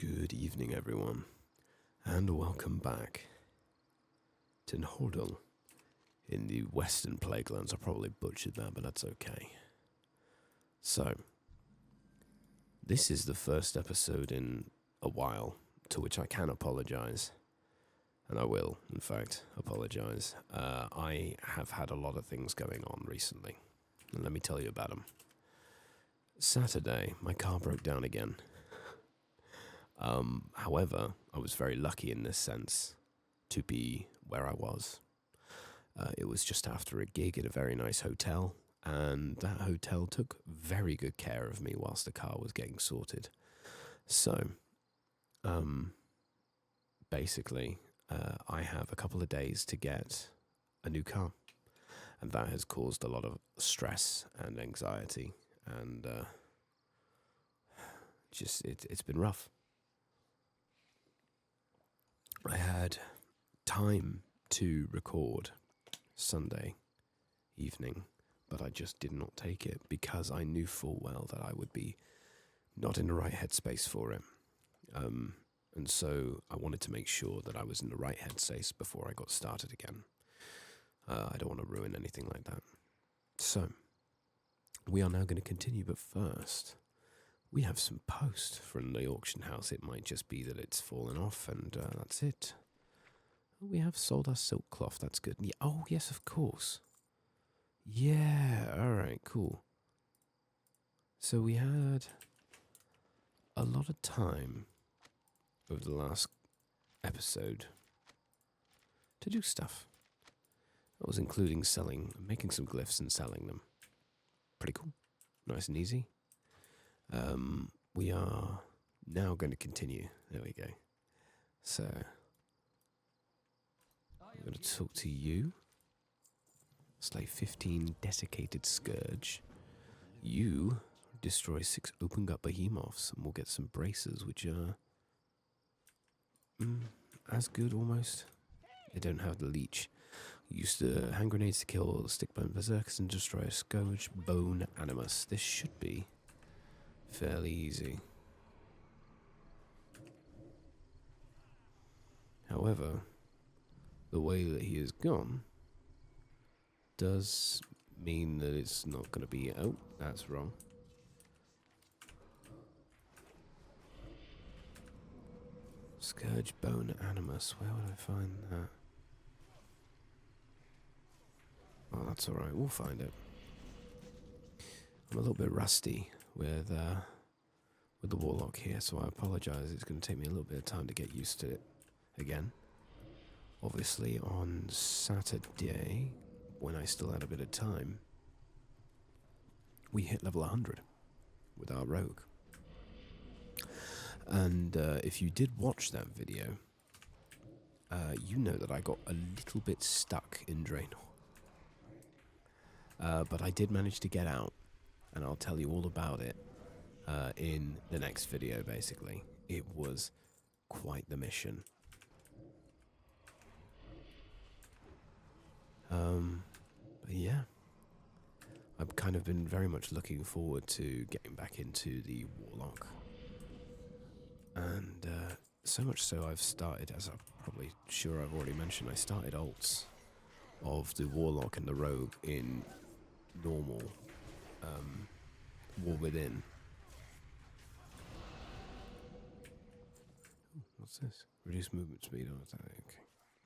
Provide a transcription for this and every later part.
Good evening, everyone, and welcome back to Nordal in the Western Plaguelands. I probably butchered that, but that's okay. So, this is the first episode in a while to which I can apologize, and I will, in fact, apologize. I have had a lot of things going on recently, and let me tell you about them. Saturday, my car broke down again. However, I was very lucky in this sense to be where I was. It was just after a gig at a very nice hotel, and that hotel took very good care of me whilst the car was getting sorted. So, basically, I have a couple of days to get a new car, and that has caused a lot of stress and anxiety, and it's been rough. I had time to record Sunday evening, but I just did not take it because I knew full well that I would be not in the right headspace for it. And so I wanted to make sure that I was in the right headspace before I got started again. I don't want to ruin anything like that. So, we are now going to continue, but first, we have some post from the auction house. It might just be that it's fallen off, and that's it. We have sold our silk cloth. That's good. Yeah, oh, yes, of course. Yeah, all right, cool. So we had a lot of time over the last episode to do stuff. That was including making some glyphs and selling them. Pretty cool. Nice and easy. We are now going to continue. There we go. So, I'm going to talk to you. Slay 15 desiccated scourge. You destroy 6 open gut behemoths, and we'll get some braces, which are as good almost. They don't have the leech. Use the hand grenades to kill stick-bone berserkers and destroy a scourge bone animus. This should be fairly easy. However, the way that he has gone does mean that it's not going to be... Oh, that's wrong. Scourge bone animus. Where would I find that? Oh, that's alright. We'll find it. I'm a little bit rusty with the Warlock here, so I apologize. It's going to take me a little bit of time to get used to it again. Obviously, on Saturday, when I still had a bit of time, we hit level 100 with our rogue. And if you did watch that video, you know that I got a little bit stuck in Draenor. But I did manage to get out, and I'll tell you all about it in the next video, basically. It was quite the mission. But yeah, I've kind of been very much looking forward to getting back into the Warlock. And so much so I've started, as I'm probably sure I've already mentioned, I started alts of the Warlock and the Rogue in normal War Within. Ooh, what's this? Reduce movement speed. Oh, okay,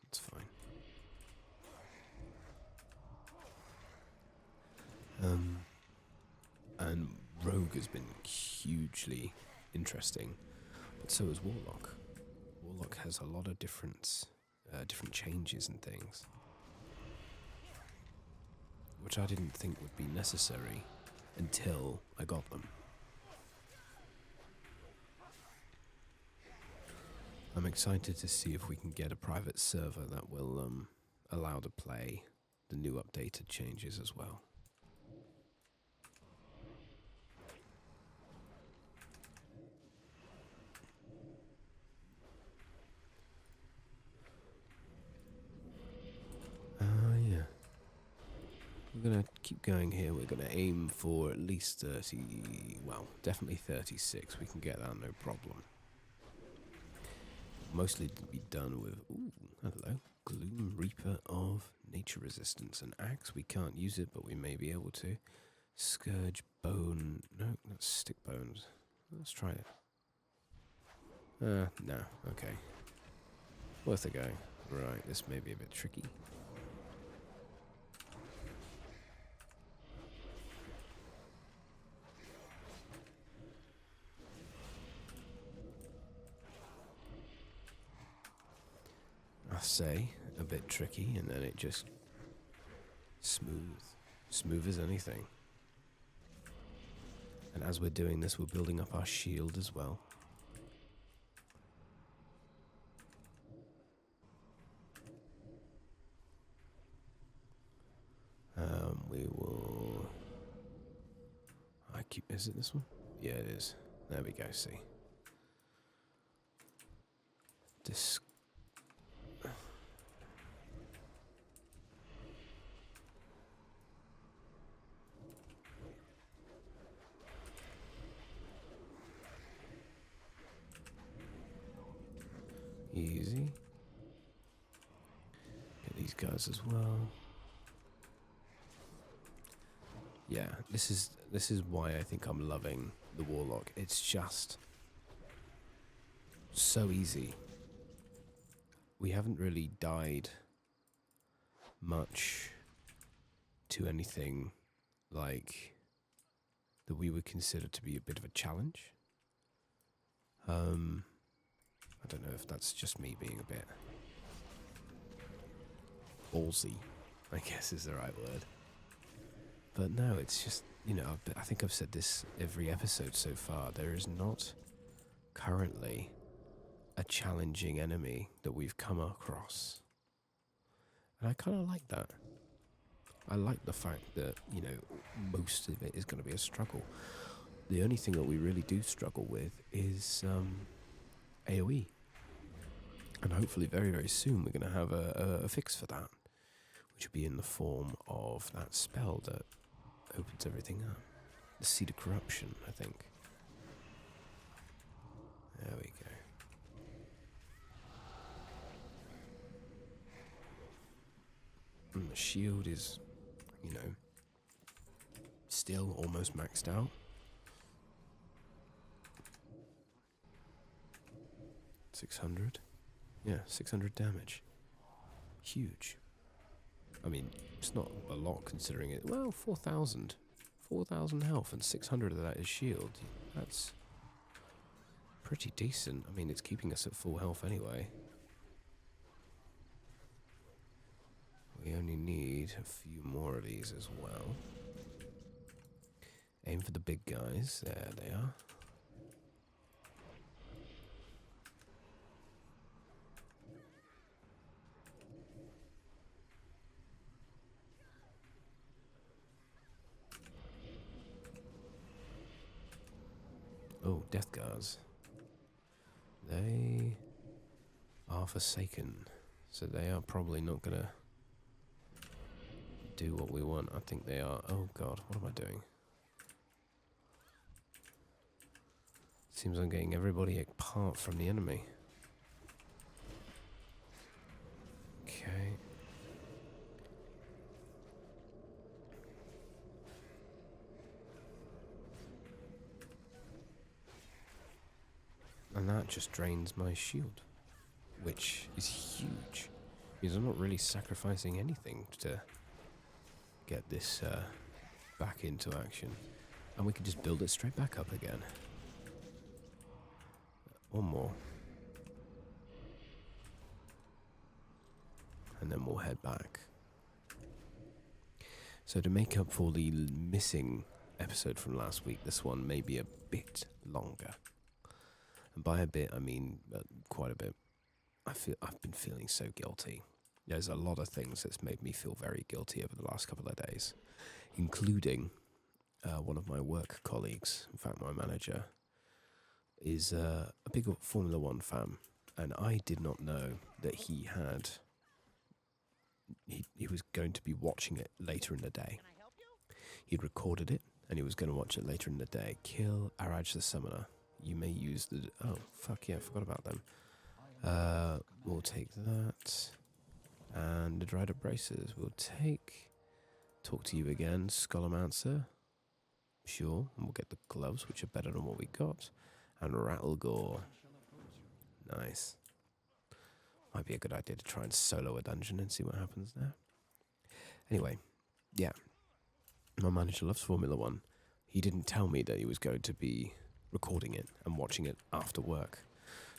that's fine. And Rogue has been hugely interesting, but so is Warlock. Warlock has a lot of different changes and things, which I didn't think would be necessary until I got them. I'm excited to see if we can get a private server that will allow to play the new updated changes as well. Yeah. We're going to keep going here. We're going to aim for at least 30, well, definitely 36. We can get that, no problem. mostly to be done with. Ooh, hello. Gloom Reaper of Nature Resistance. An axe, we can't use it, but we may be able to. Scourge Bone. No, that's Stick Bones. Let's try it. No, okay. Worth a go. Right, this may be a bit tricky. I say, a bit tricky, and then it just smooth as anything. And as we're doing this, we're building up our shield as well. We will. Is it this one? Yeah, it is. There we go. See. Easy. Get these guys as well. Yeah, this is why I think I'm loving the Warlock. It's just so easy. We haven't really died much to anything like that we would consider to be a bit of a challenge. I don't know if that's just me being a bit ballsy, I guess is the right word. But no, it's just, I think I've said this every episode so far. There is not currently a challenging enemy that we've come across. And I kind of like that. I like the fact that, most of it is going to be a struggle. The only thing that we really do struggle with is AoE. And hopefully very, very soon we're going to have a fix for that, which will be in the form of that spell that opens everything up. The Seed of Corruption, I think. There we go. And the shield is, still almost maxed out. 600. Yeah, 600 damage. Huge. I mean, it's not a lot considering it. Well, 4,000. 4,000 health and 600 of that is shield. That's pretty decent. I mean, it's keeping us at full health anyway. We only need a few more of these as well. Aim for the big guys. There they are. Oh, Death Guards. They are forsaken. So they are probably not going to do what we want. I think they are. Oh god, what am I doing? Seems I'm getting everybody apart from the enemy. Okay. And that just drains my shield, which is huge, because I'm not really sacrificing anything to get this back into action. And we can just build it straight back up again. One more. And then we'll head back. So to make up for the missing episode from last week, this one may be a bit longer. And by a bit, I mean quite a bit. I've been feeling so guilty. There's a lot of things that's made me feel very guilty over the last couple of days, including one of my work colleagues, in fact my manager, is a big Formula One fan, and I did not know that he was going to be watching it later in the day. He'd recorded it, and he was going to watch it later in the day. Kill Araj the Summoner. You may use the... Oh, fuck yeah, I forgot about them. We'll take that. And the dried up braces we'll take. Talk to you again, Scolomancer. Sure, and we'll get the gloves, which are better than what we got. And Rattlegore. Nice. Might be a good idea to try and solo a dungeon and see what happens there. Anyway, yeah. My manager loves Formula One. He didn't tell me that he was going to be recording it and watching it after work.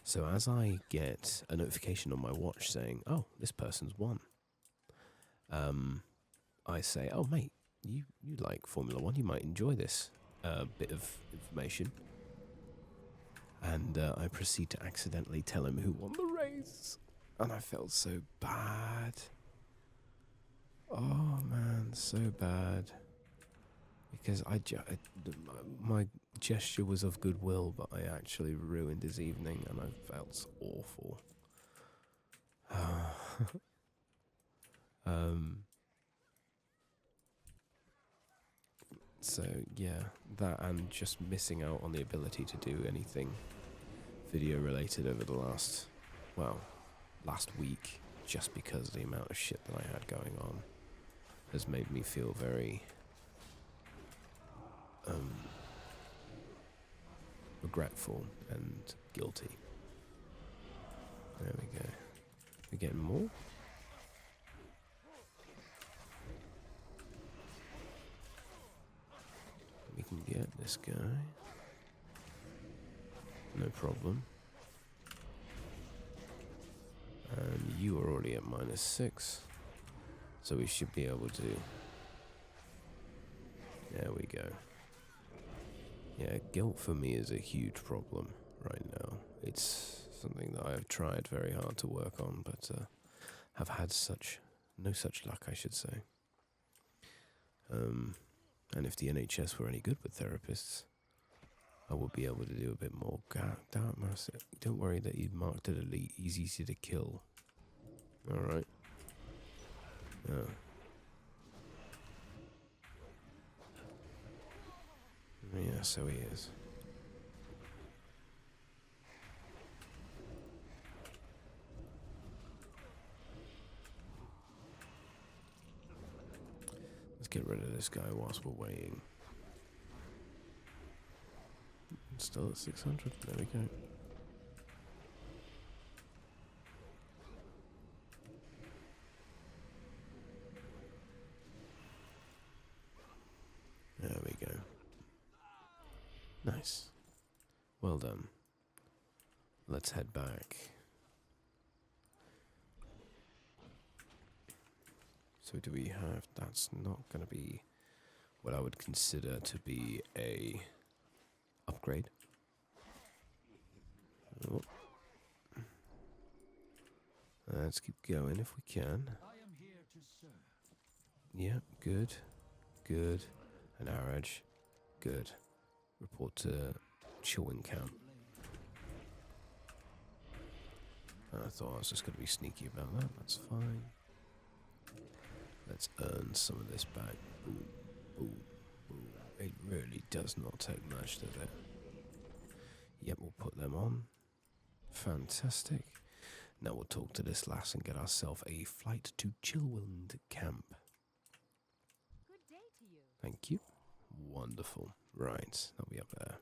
So as I get a notification on my watch saying, oh, this person's won, I say, oh, mate, you like Formula One. You might enjoy this bit of information. And I proceed to accidentally tell him who won the race. And I felt so bad. Oh, man, so bad. Because my gesture was of goodwill, but I actually ruined his evening, and I felt awful. So, yeah, that and just missing out on the ability to do anything video related over the last week, just because of the amount of shit that I had going on, has made me feel very regretful and guilty. There we go. We're getting more. We can get this guy. No problem. And you are already at -6. So we should be able to... There we go. Yeah, guilt for me is a huge problem right now. It's something that I have tried very hard to work on, but have had no such luck, I should say. And if the NHS were any good with therapists, I would be able to do a bit more. Dark Master, don't worry that you marked it elite. He's easy to kill. Alright. Yeah. Yeah, so he is. Let's get rid of this guy whilst we're waiting. Still at 600. There we go. There we go. Nice. Well done. Let's head back. So do we have... That's not going to be what I would consider to be a upgrade. Oh. Let's keep going if we can. Yeah, good. Good. An Arage. Good. Report to chewing camp. I thought I was just going to be sneaky about that. That's fine. Let's earn some of this back. Boom, boom, boom. It really does not take much, does it? Yep, we'll put them on. Fantastic. Now we'll talk to this lass and get ourselves a flight to Chillwind Camp. Good day to you. Thank you. Wonderful. Right, that'll be up there.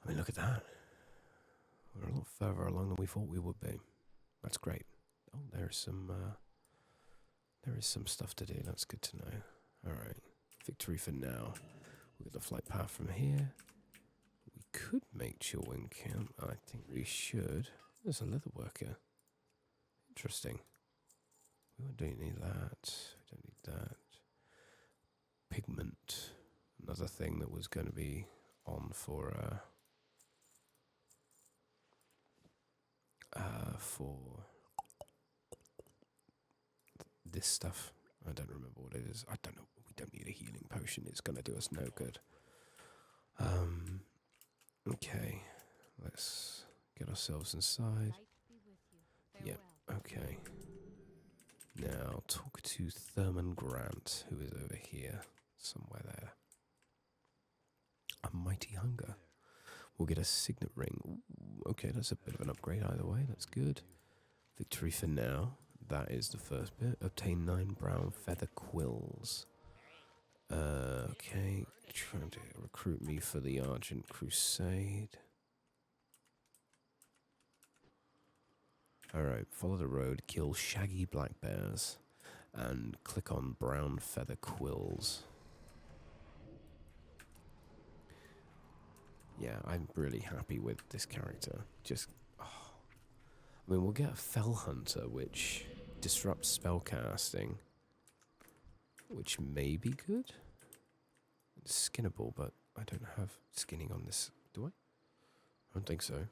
I mean, look at that. We're a lot further along than we thought we would be. That's great. Oh, there is some stuff to do. That's good to know. All right, victory for now. We'll get the flight path from here. We could make Chillwind Camp. I think we should. There's a leather worker. Interesting. We don't need that. We don't need that. Pigment. Another thing that was going to be on for this stuff. I don't remember what it is. I don't know. We don't need a healing potion. It's going to do us no good. Okay. Let's get ourselves inside. Yep. Okay. Now talk to Thurman Grant, who is over here, somewhere there. A mighty hunger. We'll get a signet ring. Ooh, okay, that's a bit of an upgrade either way. That's good. Victory for now. That is the first bit. Obtain 9 brown feather quills. Okay. Trying to recruit me for the Argent Crusade. Alright, follow the road, kill shaggy black bears, and click on brown feather quills. Yeah, I'm really happy with this character. Just, I mean, we'll get a Fell Hunter, which disrupts spellcasting, which may be good. It's skinnable, but I don't have skinning on this, do I? I don't think so.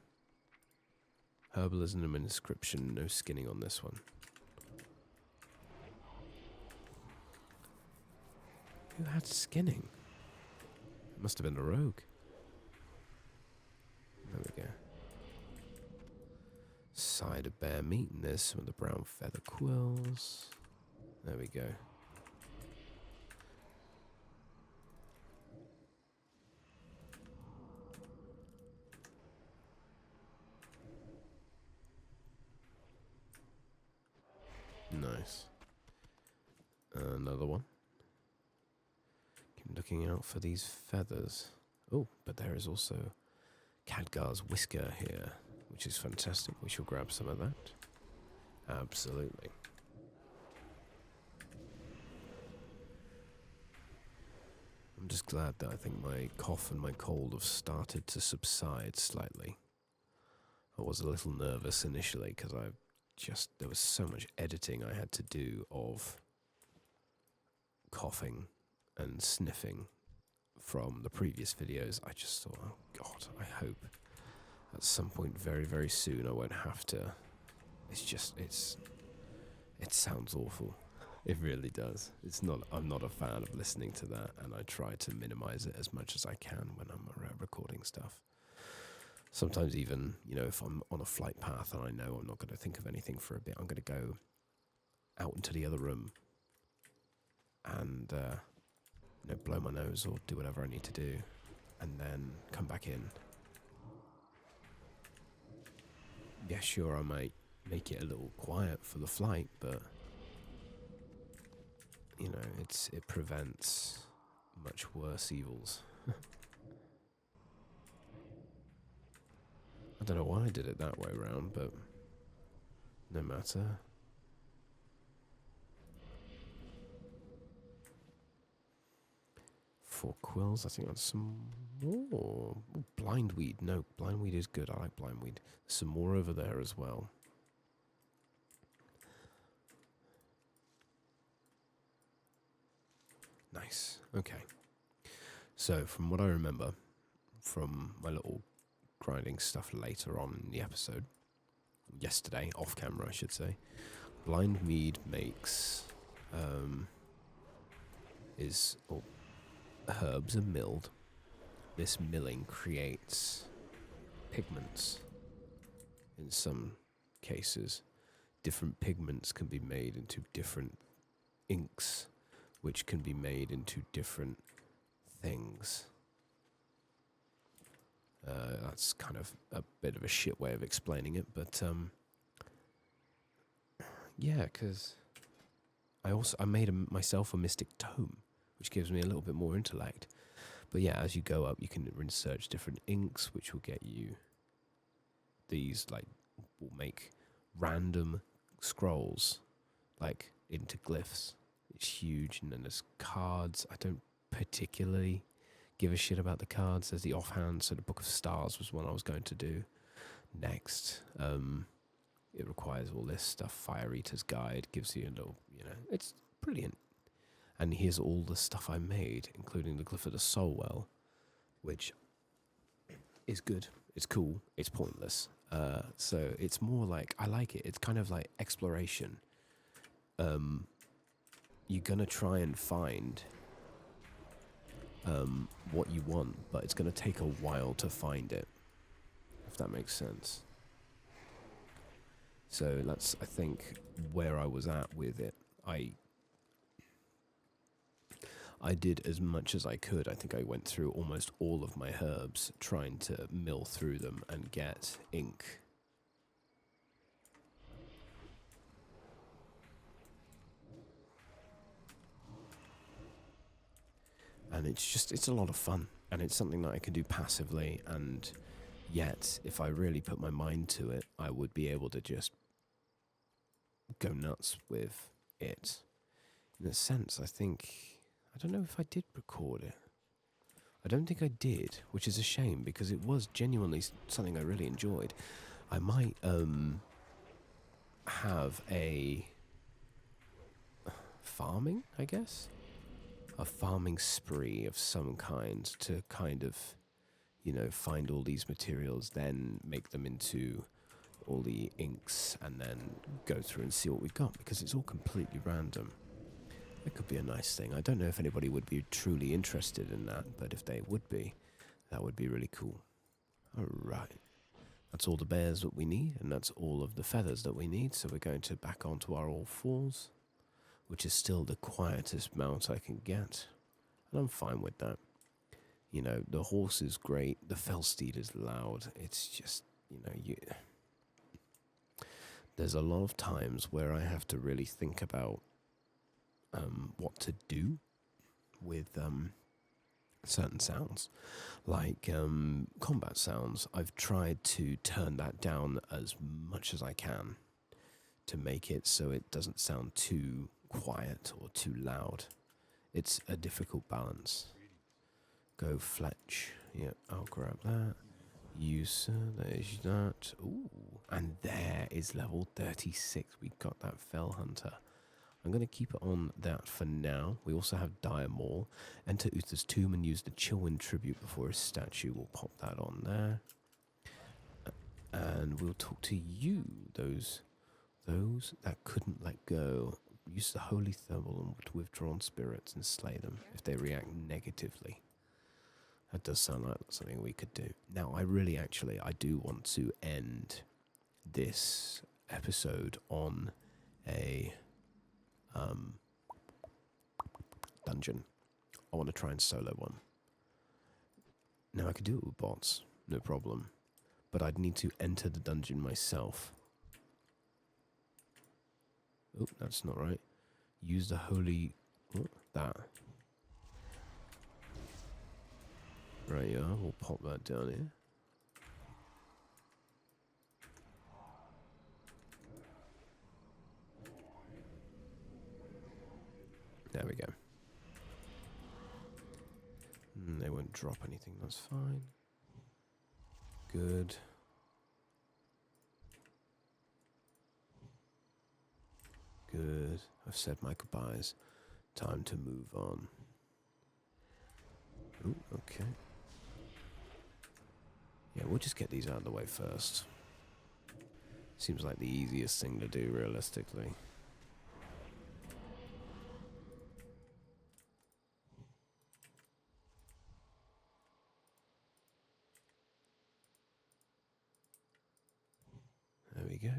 Herbalism and inscription, no skinning on this one. Who had skinning? It must have been a rogue. There we go. Side of bear meat, and there's some of the brown feather quills. There we go. Nice. Another one. Keep looking out for these feathers. Oh, but there is also Khadgar's whisker here, which is fantastic. We shall grab some of that. Absolutely. I'm just glad that I think my cough and my cold have started to subside slightly. I was a little nervous initially because there was so much editing I had to do of coughing and sniffing from the previous videos. I just thought, oh God, I hope at some point very, very soon I won't have to. It sounds awful. It really does. I'm not a fan of listening to that, and I try to minimize it as much as I can when I'm recording stuff. Sometimes even, if I'm on a flight path and I know I'm not going to think of anything for a bit, I'm going to go out into the other room and blow my nose or do whatever I need to do, and then come back in. Yeah, sure, I might make it a little quiet for the flight, but it prevents much worse evils. I don't know why I did it that way round, but no matter. 4 quills, I think that's some more. Ooh, blindweed, no, blindweed is good, I like blindweed. There's some more over there as well. Nice, okay. So, from what I remember, from my little grinding stuff later on in the episode, yesterday, off camera I should say, blind mead makes, herbs are milled. This milling creates pigments. In some cases, different pigments can be made into different inks, which can be made into different things. That's kind of a bit of a shit way of explaining it, but yeah, because I made myself a mystic tome, which gives me a little bit more intellect. But yeah, as you go up, you can research different inks, which will get you these, will make random scrolls, into glyphs. It's huge, and then there's cards. I don't particularly give a shit about the cards. There's the offhand, so the Book of Stars was one I was going to do next. It requires all this stuff. Fire Eater's Guide gives you a little, it's brilliant. And here's all the stuff I made, including the Glyph of the Soulwell, which is good. It's cool. It's pointless. So it's more I like it. It's kind of like exploration. You're going to try and find what you want, but it's going to take a while to find it, if that makes sense. So that's, I think, where I was at with it. I did as much as I could. I think I went through almost all of my herbs trying to mill through them and get ink. And it's a lot of fun. And it's something that I can do passively, and yet, if I really put my mind to it, I would be able to just go nuts with it. In a sense, I don't know if I did record it. I don't think I did, which is a shame because it was genuinely something I really enjoyed. I might have a farming, I guess? A farming spree of some kind to kind of, find all these materials, then make them into all the inks, and then go through and see what we've got, because it's all completely random. It could be a nice thing. I don't know if anybody would be truly interested in that, but if they would be, that would be really cool. Alright. That's all the bears that we need, and that's all of the feathers that we need, so we're going to back onto our all fours, which is still the quietest mount I can get, and I'm fine with that. The horse is great, the Felsteed is loud, it's just, there's a lot of times where I have to really think about what to do with certain sounds, like combat sounds. I've tried to turn that down as much as I can to make it so it doesn't sound too quiet or too loud. It's a difficult balance. Go Fletch. Yep, I'll grab that. User, there's that. Ooh, and there is level 36. We got that Fell Hunter. I'm going to keep it on that for now. We also have Dire Maul. Enter Uther's tomb and use the Chillwind tribute before his statue. We'll pop that on there. And we'll talk to you, those that couldn't let go. Use the Holy Thermal and withdrawn spirits and slay them if they react negatively. That does sound like something we could do. Now, I do want to end this episode on a dungeon. I want to try and solo one. Now, I could do it with bots, no problem. But I'd need to enter the dungeon myself. Oh, that's not right. Use the holy... Oh, that. Right, yeah, we'll pop that down here. There we go. They won't drop anything, that's fine. Good. Good. I've said my goodbyes. Time to move on. Ooh, okay. Yeah, we'll just get these out of the way first. Seems like the easiest thing to do, realistically. There we go.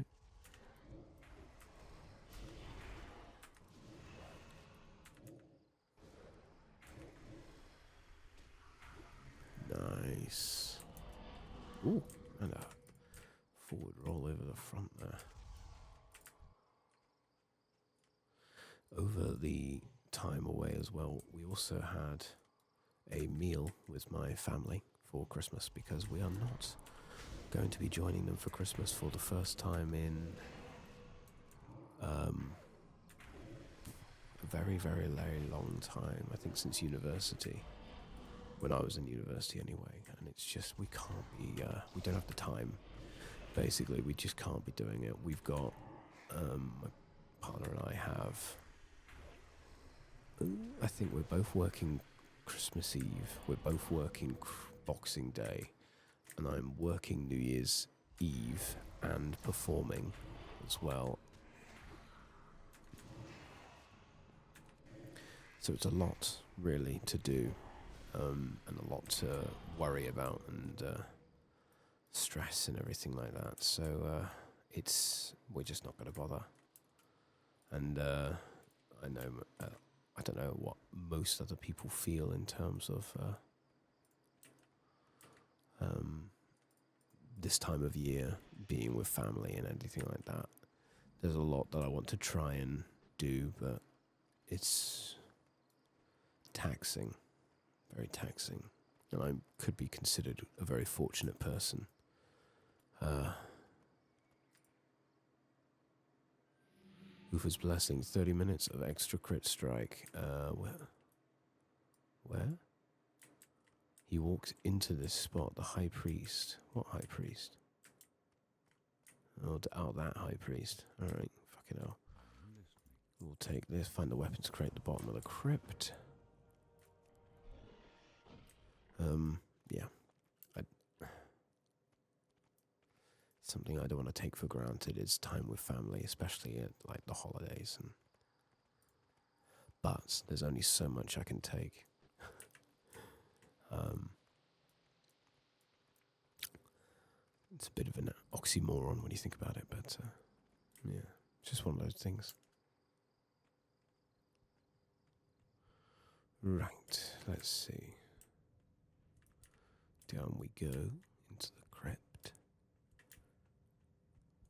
Nice. Ooh, and a forward roll over the front there. Over the time away as well, we also had a meal with my family for Christmas, because we are not going to be joining them for Christmas for the first time in a very, very, very long time. I think since university. When I was in university anyway, and it's just, we can't be, we don't have the time, basically, we just can't be doing it. We've got, my partner and I have, I think we're both working Christmas Eve, we're both working Boxing Day, and I'm working New Year's Eve and performing as well. So it's a lot, really, to do. And a lot to worry about, and stress and everything like that. So we're just not going to bother. And I know I don't know what most other people feel in terms of this time of year, being with family and anything like that. There's a lot that I want to try and do, but it's taxing, very taxing. And I could be considered a very fortunate person. Ufa's blessing, 30 minutes of extra crit strike. Where? He walked into this spot, the high priest. What high priest? Oh, that high priest. Alright, fucking hell. We'll take this, find the weapons crate at the bottom of the crypt. Yeah. Something I don't want to take for granted is time with family, especially at like the holidays. But there's only so much I can take. It's a bit of an oxymoron when you think about it, but yeah, it's just one of those things. Right, let's see. Down we go into the crypt.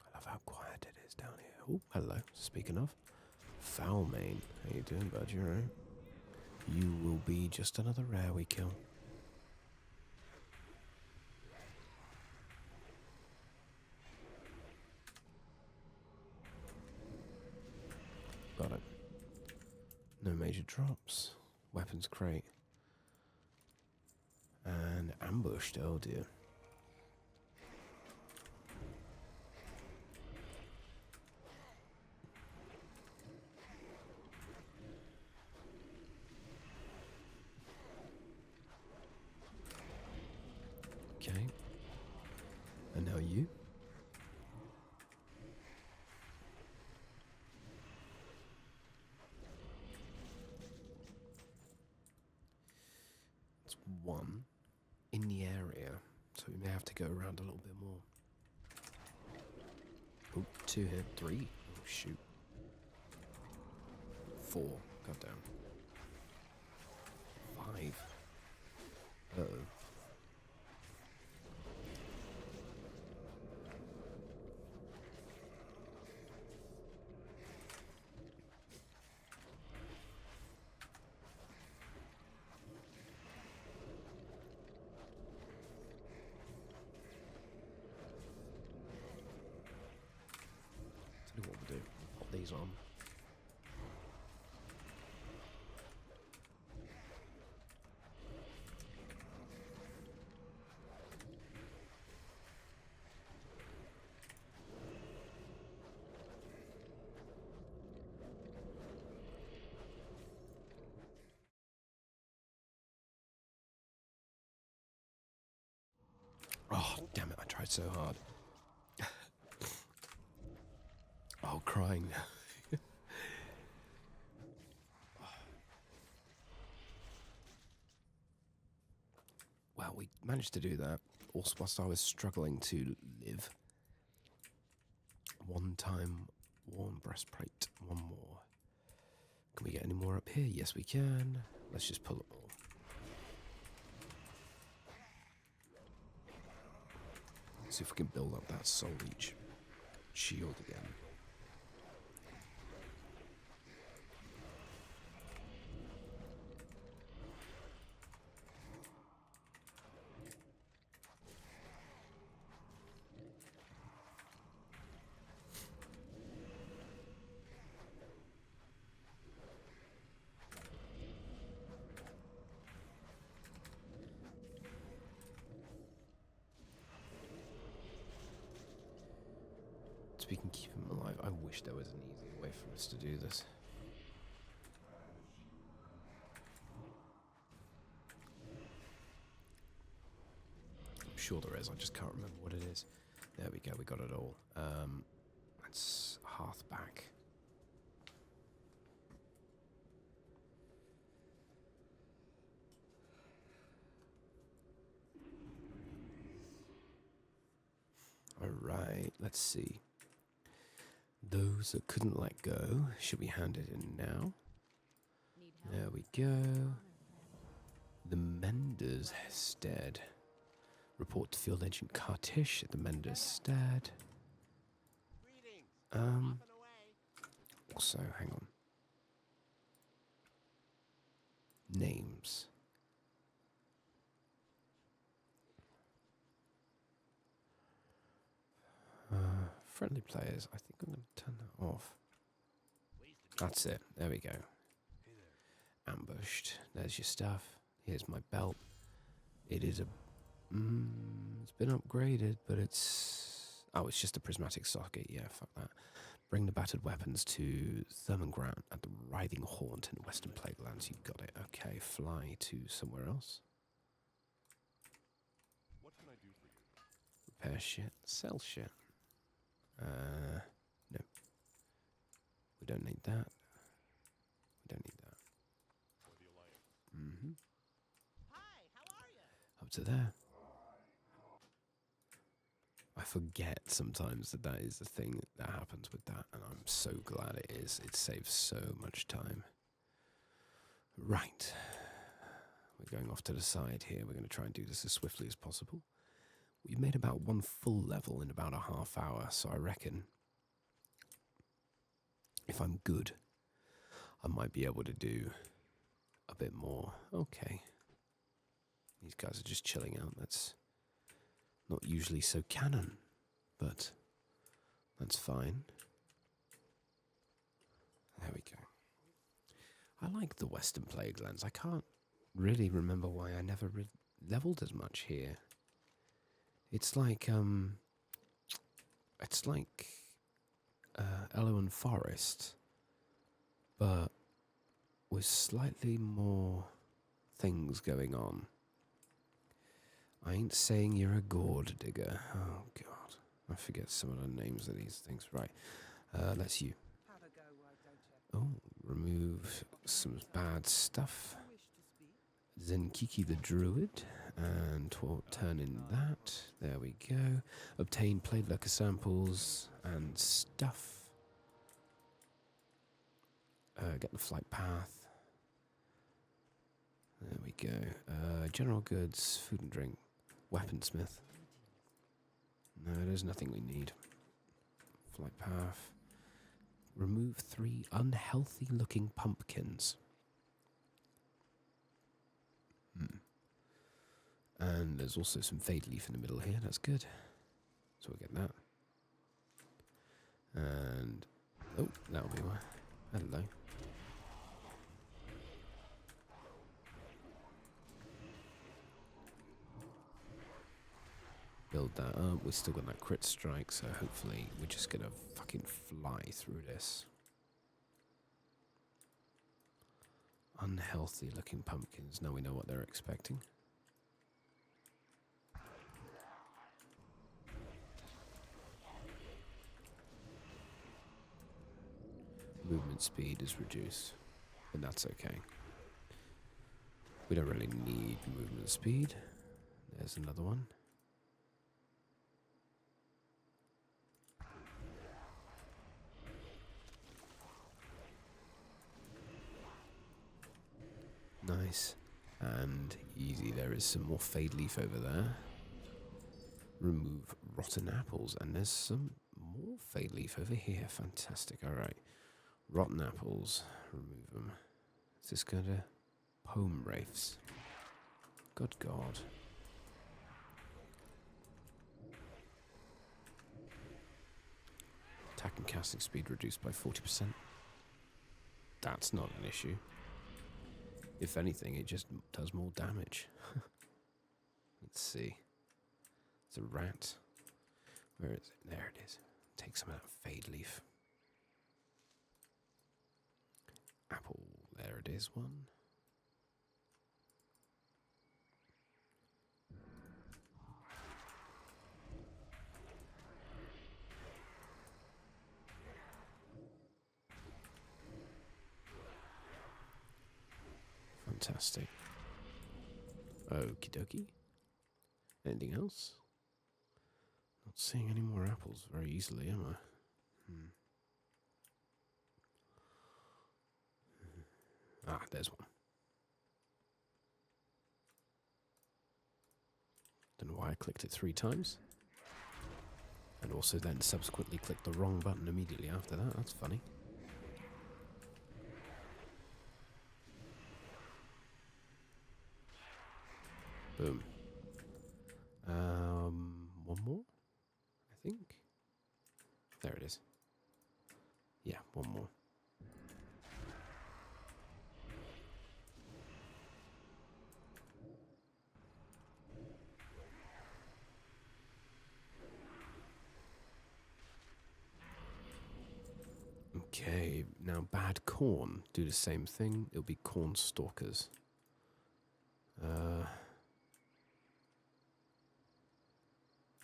I love how quiet it is down here. Oh, hello. Speaking of, Foulmane. How you doing, bud? You alright? You will be just another rare we kill. Got it. No major drops. Weapons crate. And ambushed, oh dear. Okay. And now you? It's one in the area, so we may have to go around a little bit more. Oh, 2 here, 3. Oh, shoot. 4. Goddamn. 5. Uh-oh. Tell you what we'll do. Pop these on. Oh, damn it, I tried so hard. Oh, crying now. Well, we managed to do that, also whilst I was struggling to live. One time, worn breastplate, one more. Can we get any more up here? Yes, we can. Let's just pull it all. See if we can build up that soul leech shield again. So we can keep him alive. I wish there was an easier way for us to do this. I'm sure there is, I just can't remember what it is. There we go, we got it all. Let's hearth back. Alright, let's see. Those that couldn't let go, should we hand it in now? There we go. The Mender's Stead. Report to Field Agent Kartish at the Mender's Stead. Also, hang on. Names. Friendly players. I think I'm going to turn that off. That's it. There we go. Ambushed. There's your stuff. Here's my belt. It is a... it's been upgraded, but it's... Oh, it's just a prismatic socket. Yeah, fuck that. Bring the battered weapons to Thermogrant at the Writhing Haunt in the Western Plaguelands. You've got it. Okay, fly to somewhere else. What can I do for you? Repair shit. Sell shit. No. We don't need that. We don't need that. For the Alliance. Mm-hmm. Hi, how are you? Up to there. I forget sometimes that that is the thing that happens with that, and I'm so glad it is. It saves so much time. Right. We're going off to the side here. We're going to try and do this as swiftly as possible. We've made about one full level in about a half hour, so I reckon if I'm good, I might be able to do a bit more. Okay. These guys are just chilling out. That's not usually so canon, but that's fine. There we go. I like the Western Plaguelands. I can't really remember why I never leveled as much here. It's like Eloan Forest, but with slightly more things going on. I ain't saying you're a gourd digger. Oh, God. I forget some of the names of these things. Right. Let's you. Have a go, why don't you? Oh, remove some bad stuff. Wish to speak? Zenkiki the Druid. And we'll turn in that. There we go. Obtain Plague Lurker samples and stuff. Get the flight path. There we go. General goods, food and drink. Weaponsmith. No, there's nothing we need. Flight path. Remove 3 unhealthy looking pumpkins. And there's also some fade leaf in the middle here. That's good. So we'll get that. And... oh, that'll be why. Hello. Build that up. We've still got that crit strike, so hopefully we're just going to fucking fly through this. Unhealthy looking pumpkins. Now we know what they're expecting. Movement speed is reduced, but that's okay. We don't really need movement speed. There's another one. Nice. And easy. There is some more fade leaf over there. Remove rotten apples. And there's some more fade leaf over here. Fantastic. Alright. Rotten apples. Remove them. Is this going to... Home wraiths. Good God. Attack and casting speed reduced by 40%. That's not an issue. If anything, it just does more damage. Let's see. It's a rat. Where is it? There it is. Take some of that fade leaf. Apple. There it is, one. Fantastic. Okie dokie. Anything else? Not seeing any more apples very easily, am I? Ah, there's one. Don't know why I clicked it 3 times. And also then subsequently clicked the wrong button immediately after that. That's funny. Boom. One more, I think. There it is. Yeah, one more. Okay, now bad corn. Do the same thing. It'll be corn stalkers.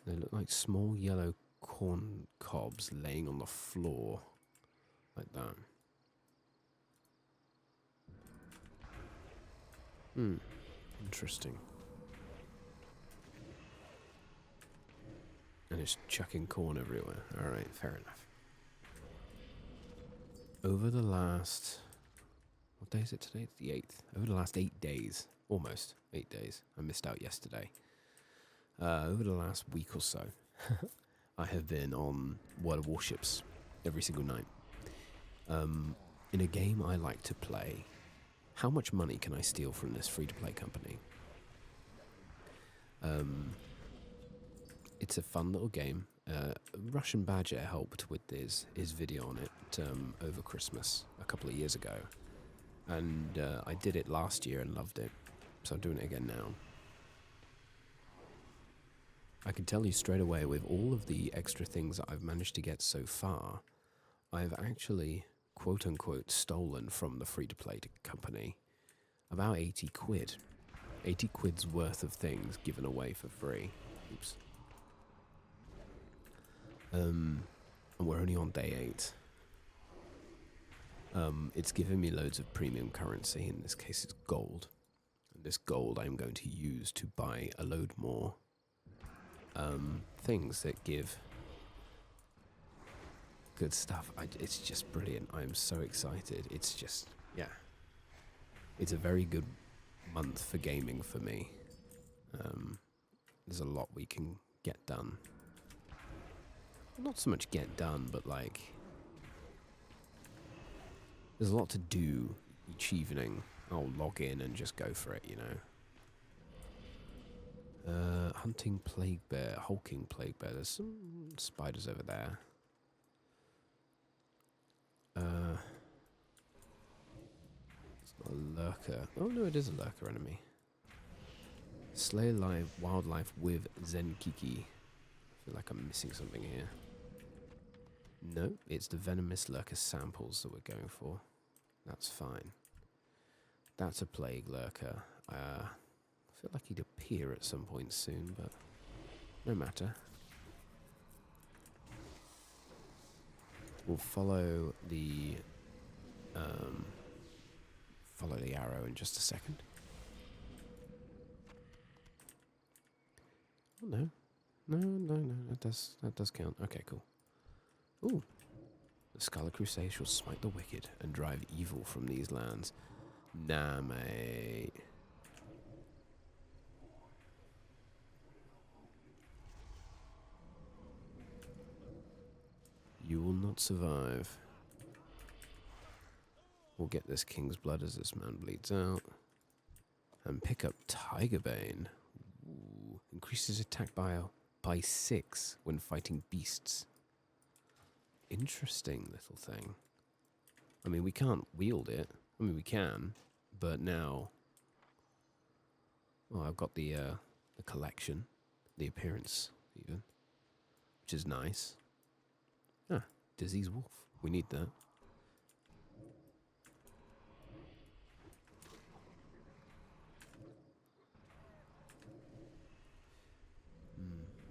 They look like small yellow corn cobs laying on the floor. Like that. Interesting. And it's chucking corn everywhere. Alright, fair enough. Over the last... What day is it today? It's the 8th. Over the last 8 days. Almost 8 days. I missed out yesterday. Over the last week or so, I have been on World of Warships every single night. In a game I like to play, how much money can I steal from this free-to-play company? It's a fun little game. Russian Badger helped with his video on it over Christmas a couple of years ago. And I did it last year and loved it. So I'm doing it again now. I can tell you straight away, with all of the extra things that I've managed to get so far, I've actually, quote-unquote, stolen from the free-to-play company about 80 quid. 80 quid's worth of things given away for free. Oops. And we're only on day 8. It's given me loads of premium currency. In this case, it's gold. And this gold I'm going to use to buy a load more things that give good stuff. It's just brilliant. I'm so excited. It's just, yeah. It's a very good month for gaming for me. There's a lot we can get done. Not so much get done, but like... There's a lot to do each evening. I'll log in and just go for it, you know. Hunting plague bear, hulking plague bear. There's some spiders over there. It's not a lurker. Oh no, it is a lurker enemy. Slay live wildlife with Zenkiki. I feel like I'm missing something here. No, it's the venomous lurker samples that we're going for. That's fine. That's a plague lurker. I feel like he'd appear at some point soon, but no matter. We'll follow the arrow in just a second. Oh, no. No, that does count. Okay, cool. Ooh. The Scarlet Crusade shall smite the wicked and drive evil from these lands. Nah, mate. You will not survive. We'll get this King's Blood as this man bleeds out. And pick up Tigerbane. Ooh. Increases attack by 6 when fighting beasts. Interesting little thing. I mean, we can't wield it. I mean, we can, but now... Well, I've got the collection, the appearance, even, which is nice. Ah, Disease Wolf. We need that.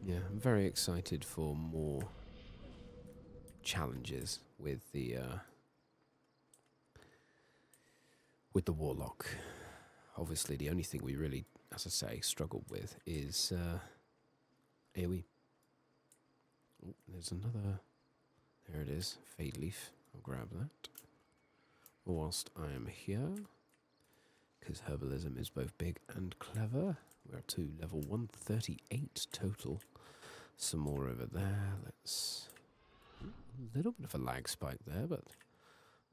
Yeah, I'm very excited for more challenges with the Warlock. Obviously, the only thing we really, as I say, struggled with is AoE. Oh, there's another. There it is, Fade Leaf. I'll grab that. Whilst I am here, Because herbalism is both big and clever. We're up to level 138 total. Some more over there. Let's... A little bit of a lag spike there, but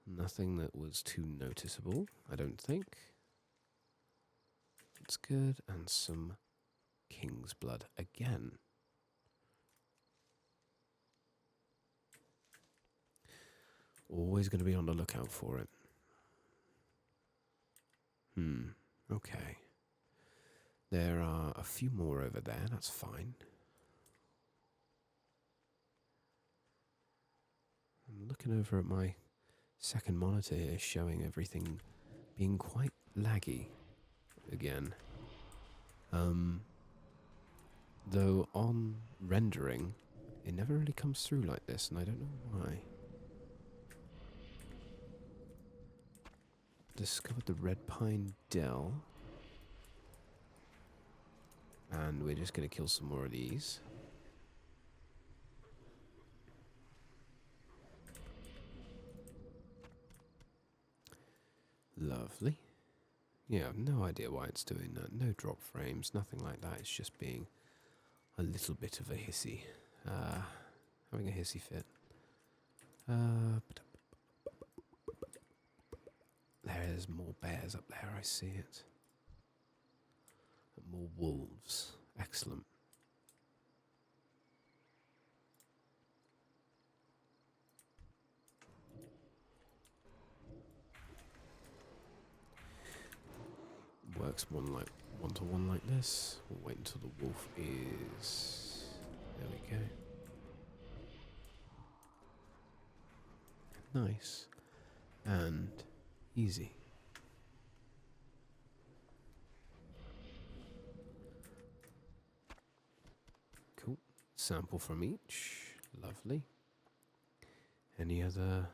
nothing that was too noticeable, I don't think. It's good. And some King's Blood again. Always going to be on the lookout for it. Okay. There are a few more over there, that's fine. I'm looking over at my second monitor here, showing everything being quite laggy again. Though on rendering, it never really comes through like this, and I don't know why. Discovered the Red Pine Dell. And we're just going to kill some more of these. Lovely. Yeah, I have no idea why it's doing that. No drop frames, nothing like that. It's just being a little bit of a hissy. Having a hissy fit. There's more bears up there, I see it. And more wolves. Excellent. Works one-to-one like this. We'll wait until the wolf is... There we go. Nice. And easy. Cool. Sample from each. Lovely. Any other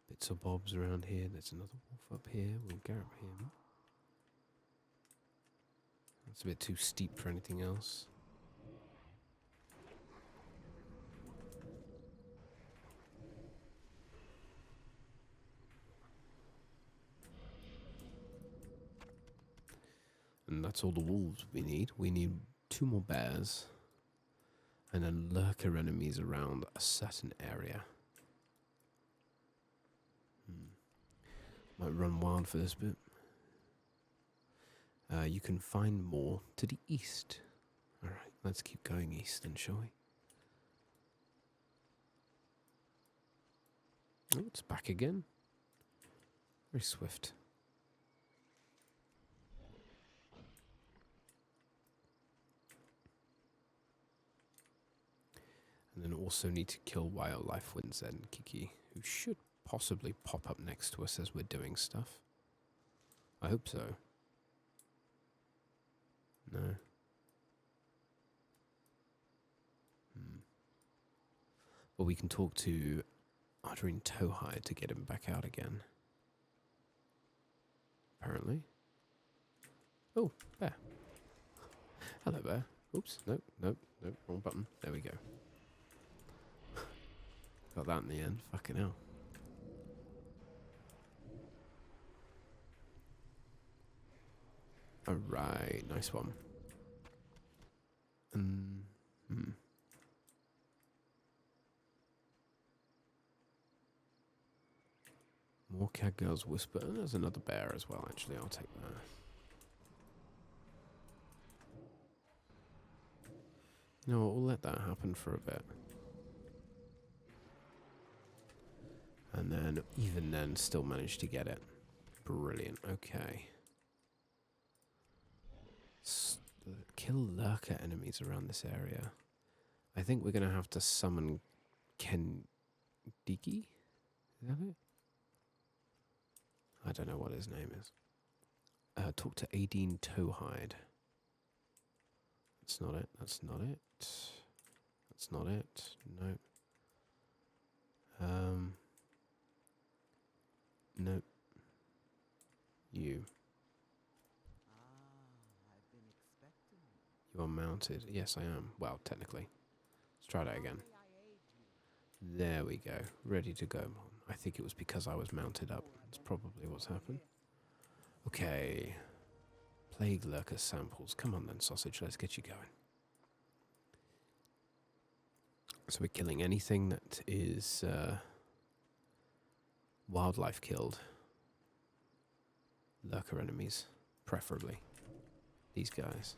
bits or bobs around here? There's another wolf up here. We'll grab him. That's a bit too steep for anything else. And that's all the wolves we need. We need 2 more bears. And then lurker enemies around a certain area. Might run wild for this bit. You can find more to the east. Alright, let's keep going east then, shall we? Oh, it's back again. Very swift. And then also need to kill Wildlife Winds and Kiki, who should possibly pop up next to us as we're doing stuff. I hope so. No. But we can talk to Arterine Towhide to get him back out again. Apparently. Oh, bear. Hello, bear. Oops, nope, wrong button. There we go. Got that in the end. Fucking hell. Alright, nice one. More cat girls whisper. And there's another bear as well, actually. I'll take that. You know what, we'll let that happen for a bit. And then, even then, still managed to get it. Brilliant. Okay. Kill lurker enemies around this area. I think we're going to have to summon Kendiki? Is that it? I don't know what his name is. Talk to Adine Towhide. That's not it. That's not it. That's not it. No. Nope. You. I've been expecting you. You are mounted. Yes, I am. Well, technically. Let's try that again. There we go. Ready to go. I think it was because I was mounted up. That's probably what's happened. Okay. Plague lurker samples. Come on then, sausage, let's get you going. So we're killing anything that is wildlife killed. Lurker enemies, preferably. These guys.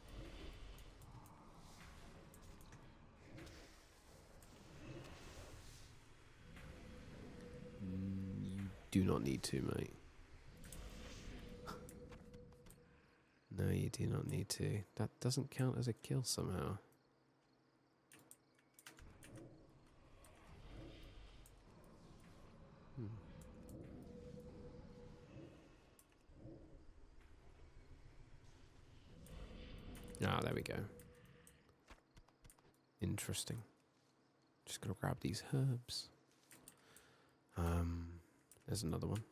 You do not need to, mate. No, you do not need to. That doesn't count as a kill somehow. Ah, there we go. Interesting. Just gotta grab these herbs. There's another one.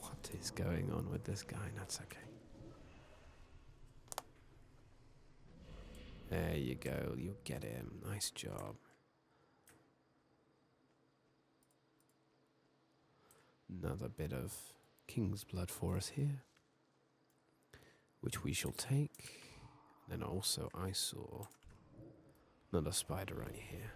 What is going on with this guy? That's okay. There you go. You'll get him. Nice job. Another bit of king's blood for us here, which we shall take. Then also I saw another spider right here.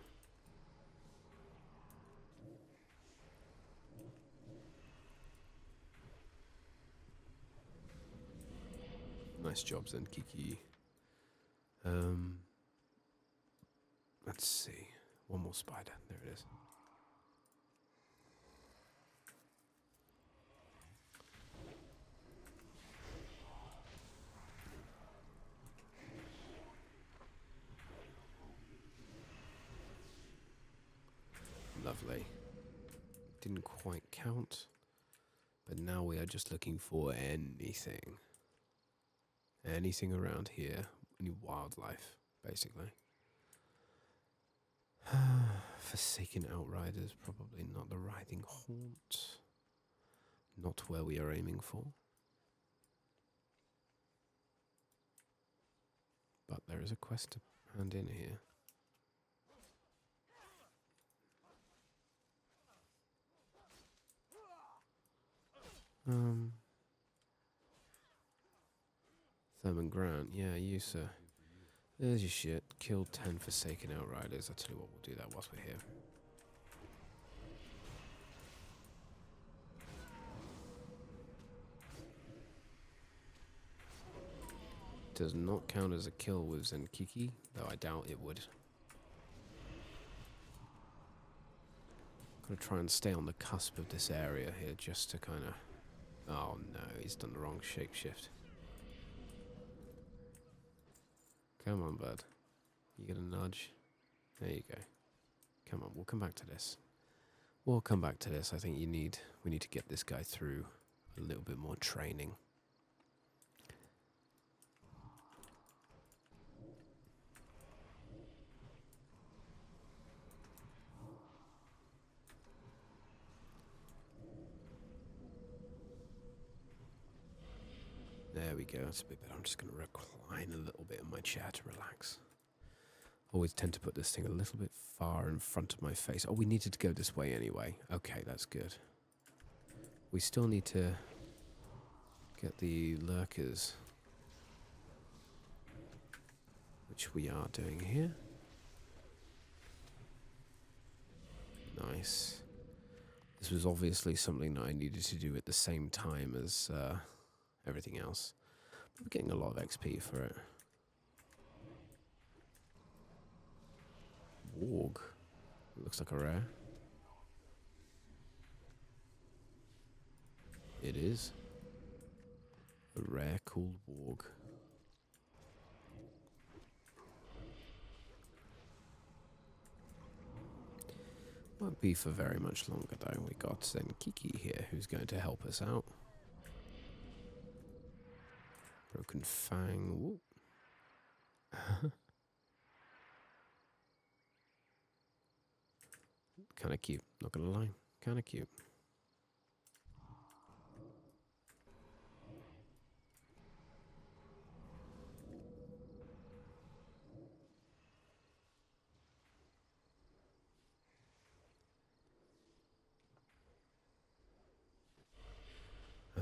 Nice job, then, Kiki. Let's see. One more spider. There it is. Lovely. Didn't quite count. But now we are just looking for anything. Anything around here. Any wildlife, basically. Forsaken Outriders, probably not the riding haunt. Not where we are aiming for. But there is a quest to hand in here. Thurman Grant, yeah, you sir. There's your shit. Killed 10 Forsaken Outriders. I'll tell you what, we'll do that whilst we're here. Does not count as a kill with Zenkiki, though I doubt it would. Gotta try and stay on the cusp of this area here just to kind of... Oh no, he's done the wrong shapeshift. Come on, bud. You get a nudge. There you go. Come on, we'll come back to this. We'll come back to this. I think we need to get this guy through a little bit more training. There we go, that's a bit better. I'm just going to recline a little bit in my chair to relax. Always tend to put this thing a little bit far in front of my face. Oh, we needed to go this way anyway. Okay, that's good. We still need to get the lurkers, which we are doing here. Nice. This was obviously something that I needed to do at the same time as... everything else. We're getting a lot of XP for it. Warg. Looks like a rare. It is. A rare called Warg. Won't be for very much longer though. We got Zenkiki here who's going to help us out. Broken Fang. Kind of cute, not gonna lie. Kind of cute.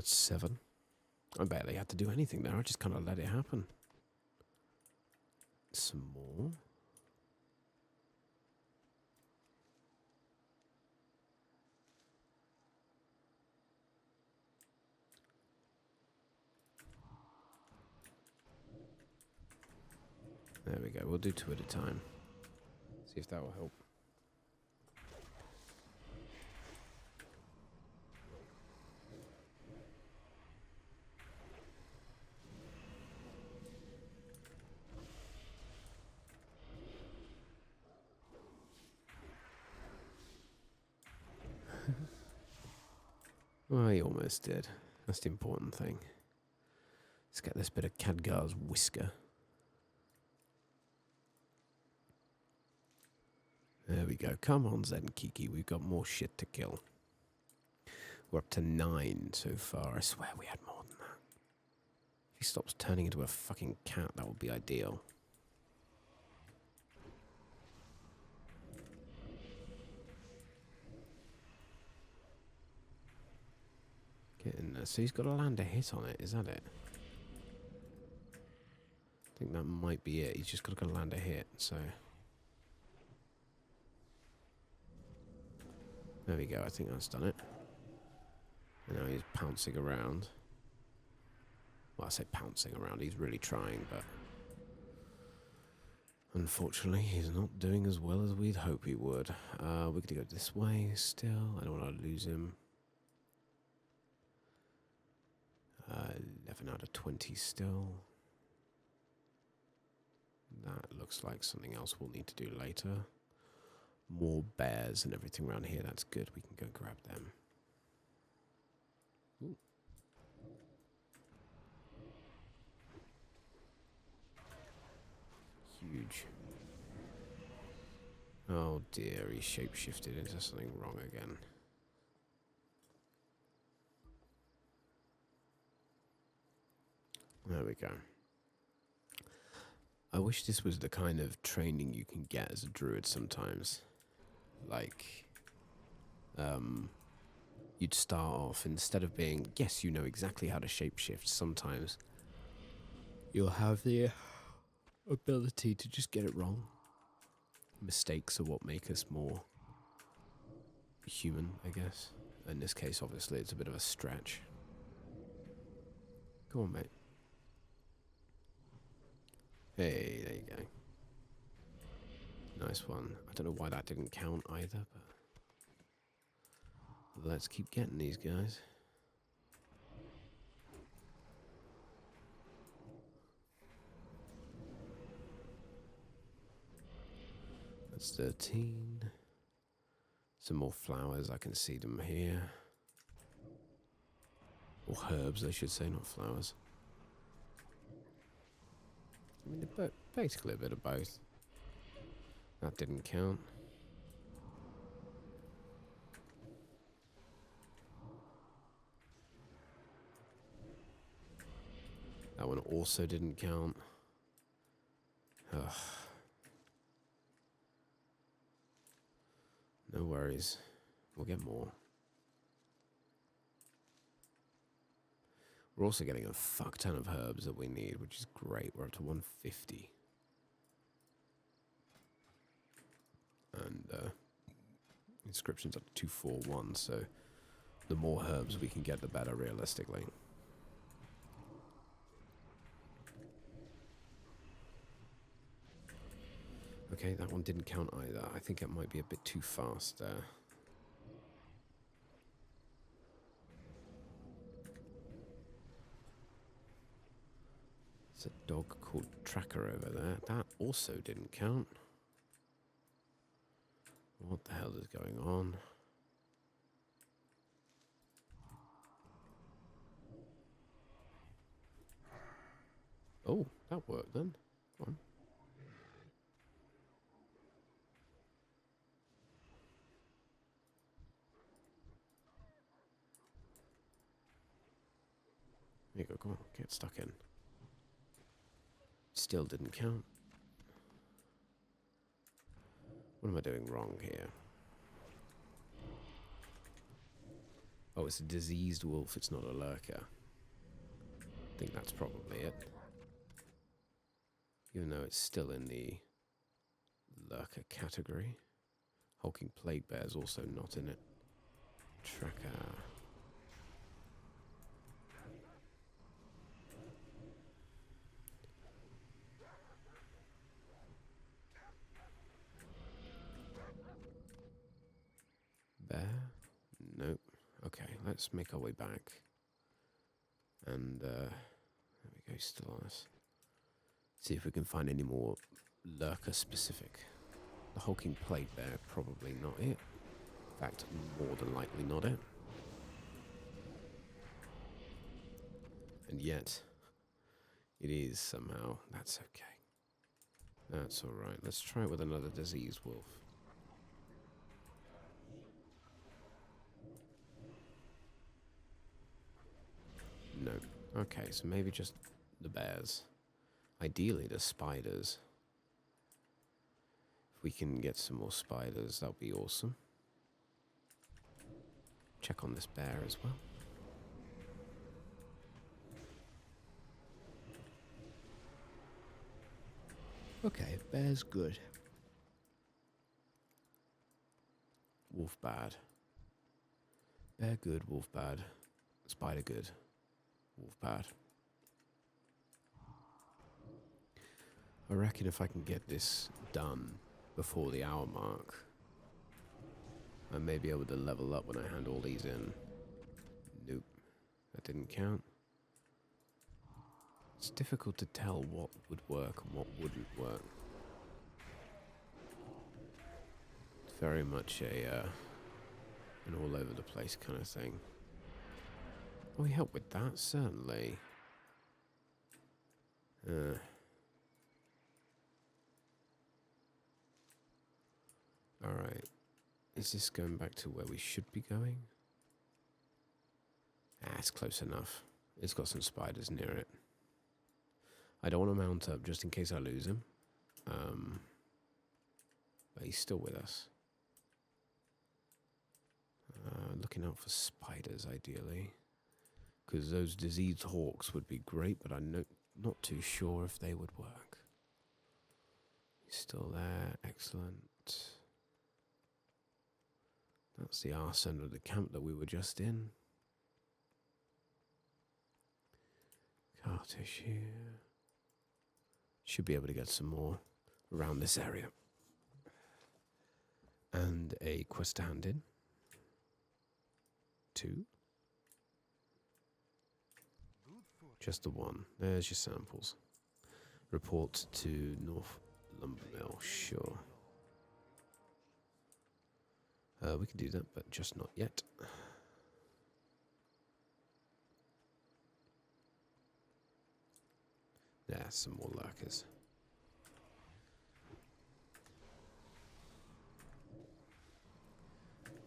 That's 7. I barely had to do anything there. I just kind of let it happen. Some more. There we go. We'll do 2 at a time. See if that will help. Well, he almost did. That's the important thing. Let's get this bit of Khadgar's whisker. There we go. Come on, Zen Kiki. We've got more shit to kill. We're up to 9 so far. I swear we had more than that. If he stops turning into a fucking cat, that would be ideal. Get in there. So he's got to land a hit on it. Is that it? I think that might be it. He's just got to land a hit. So there we go. I think that's done it. And now he's pouncing around. Well, I say pouncing around. He's really trying, but unfortunately, he's not doing as well as we'd hope he would. We're going to go this way still. I don't want to lose him. 11 out of 20 still. That looks like something else we'll need to do later. More bears and everything around here. That's good. We can go grab them. Ooh. Huge. Oh dear, he shapeshifted into something wrong again. There we go. I wish this was the kind of training you can get as a druid sometimes. Like, you'd start off, instead of being, yes, you know exactly how to shapeshift, sometimes you'll have the ability to just get it wrong. Mistakes are what make us more human, I guess. In this case, obviously, it's a bit of a stretch. Go on, mate. Hey, there you go. Nice one. I don't know why that didn't count either, but let's keep getting these guys. That's 13. Some more flowers. I can see them here. Or herbs, I should say, not flowers. I mean, they're basically a bit of both. That didn't count. That one also didn't count. Ugh. No worries. We'll get more. We're also getting a fuck ton of herbs that we need, which is great. We're up to 150. And inscriptions up to 241, so the more herbs we can get, the better, realistically. Okay, that one didn't count either. I think it might be a bit too fast there. There's a dog called Tracker over there. That also didn't count. What the hell is going on? Oh, that worked then. Come on. There you go, come on, get stuck in. Still didn't count. What am I doing wrong here? Oh, it's a diseased wolf. It's not a lurker. I think that's probably it. Even though it's still in the lurker category. Hulking plague bear's also not in it. Tracker. Bear? Nope. Okay, let's make our way back. And there we go, still on us. See if we can find any more lurker specific. The hulking plague bear, probably not it. In fact, more than likely not it. And yet, it is somehow. That's okay. That's alright. Let's try it with another diseased wolf. No. Okay, so maybe just the bears. Ideally, the spiders. If we can get some more spiders, that'll be awesome. Check on this bear as well. Okay, bear's good. Wolf bad. Bear good, wolf bad. Spider good. Wolf bad. I reckon if I can get this done before the hour mark, I may be able to level up when I hand all these in. Nope. That didn't count. It's difficult to tell what would work and what wouldn't work. It's very much an all over the place kind of thing. Oh, we help with that, certainly. Alright. Is this going back to where we should be going? Ah, it's close enough. It's got some spiders near it. I don't want to mount up just in case I lose him. But he's still with us. Looking out for spiders, ideally. Because those diseased hawks would be great, but I'm not too sure if they would work. He's still there. Excellent. That's the arse end of the camp that we were just in. Car tissue. Should be able to get some more around this area. And a quest to hand in. 2. Just the 1. There's your samples. Report to North Lumber Mill. Sure. We can do that, but just not yet. There's some more lurkers.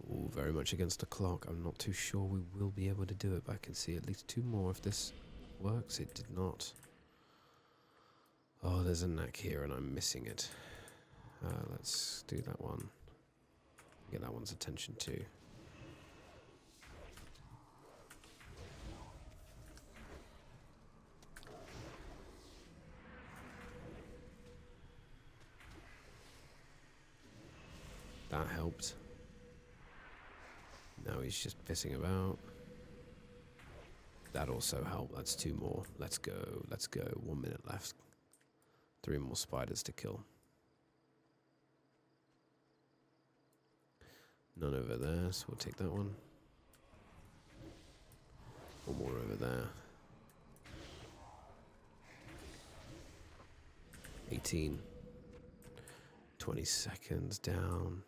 Ooh, very much against the clock. I'm not too sure we will be able to do it, but I can see at least 2 more if this works. It did not. Oh, there's a knack here and I'm missing it. Let's do that one. Get that one's attention too. That helped. Now he's just pissing about. That also helped. That's 2 more. Let's go. Let's go. 1 minute left. 3 more spiders to kill. None over there, so we'll take that one. 1 more over there. 18. 20 seconds down.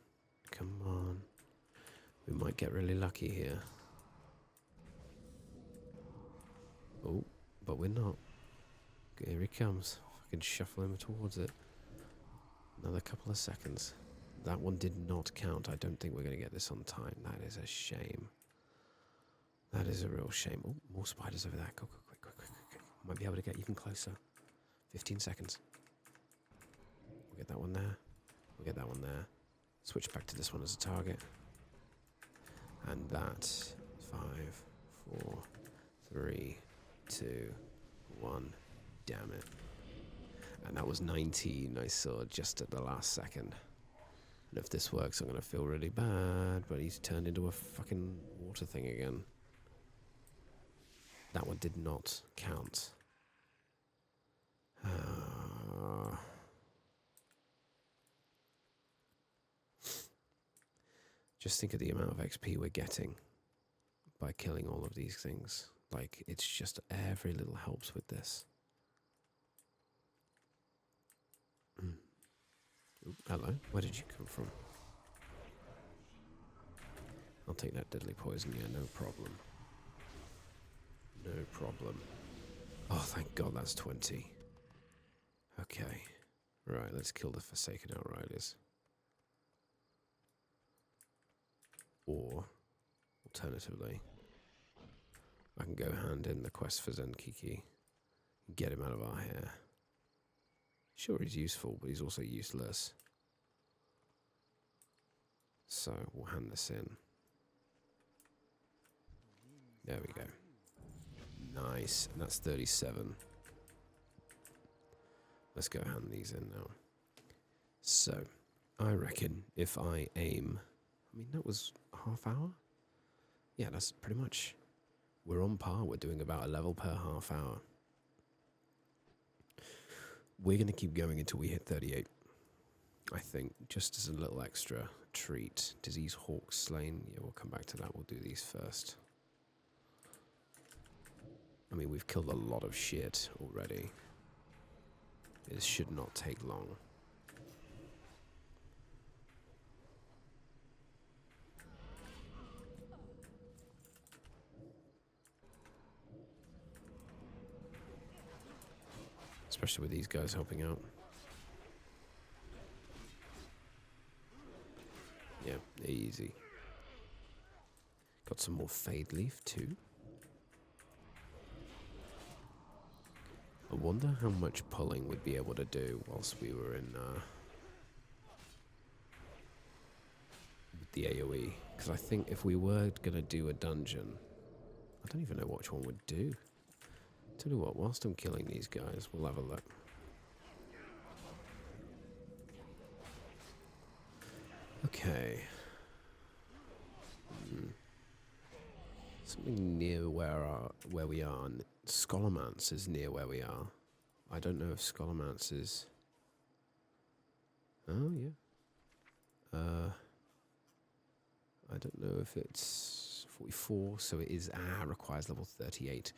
Come on. We might get really lucky here. Oh, but we're not. Here he comes. I can shuffle him towards it. Another couple of seconds. That one did not count. I don't think we're going to get this on time. That is a shame. That is a real shame. Oh, more spiders over there. Go, quick, quick, quick, quick. Might be able to get even closer. 15 seconds. We'll get that one there. We'll get that one there. Switch back to this one as a target. And that, 5, 4, 3, 2, 1. Damn it. And that was 19 I saw just at the last second. And if this works, I'm going to feel really bad. But he's turned into a fucking water thing again. That one did not count. Just think of the amount of XP we're getting by killing all of these things. Like, it's just every little helps with this. Ooh, hello, where did you come from? I'll take that deadly poison, yeah, no problem. No problem. Oh, thank God that's 20. Okay. Right, let's kill the Forsaken Outriders. Or, alternatively, I can go hand in the quest for Zenkiki and get him out of our hair. Sure, he's useful, but he's also useless. So, we'll hand this in. There we go. Nice, and that's 37. Let's go hand these in now. So, I reckon if I aim... I mean, that was a half hour? Yeah, that's pretty much... We're on par. We're doing about a level per half hour. We're going to keep going until we hit 38. I think, just as a little extra treat. Disease Hawk Slain. Yeah, we'll come back to that. We'll do these first. I mean, we've killed a lot of shit already. It should not take long. Especially with these guys helping out. Yeah, easy. Got some more Fade Leaf too. I wonder how much pulling we'd be able to do whilst we were in with the AoE. Because I think if we were going to do a dungeon, I don't even know which one would do. Tell you what, whilst I'm killing these guys, we'll have a look. Okay. Something near where we are. Scholomance is near where we are. I don't know if Scholomance is... Oh, yeah. I don't know if it's 44, so it is... requires level 38.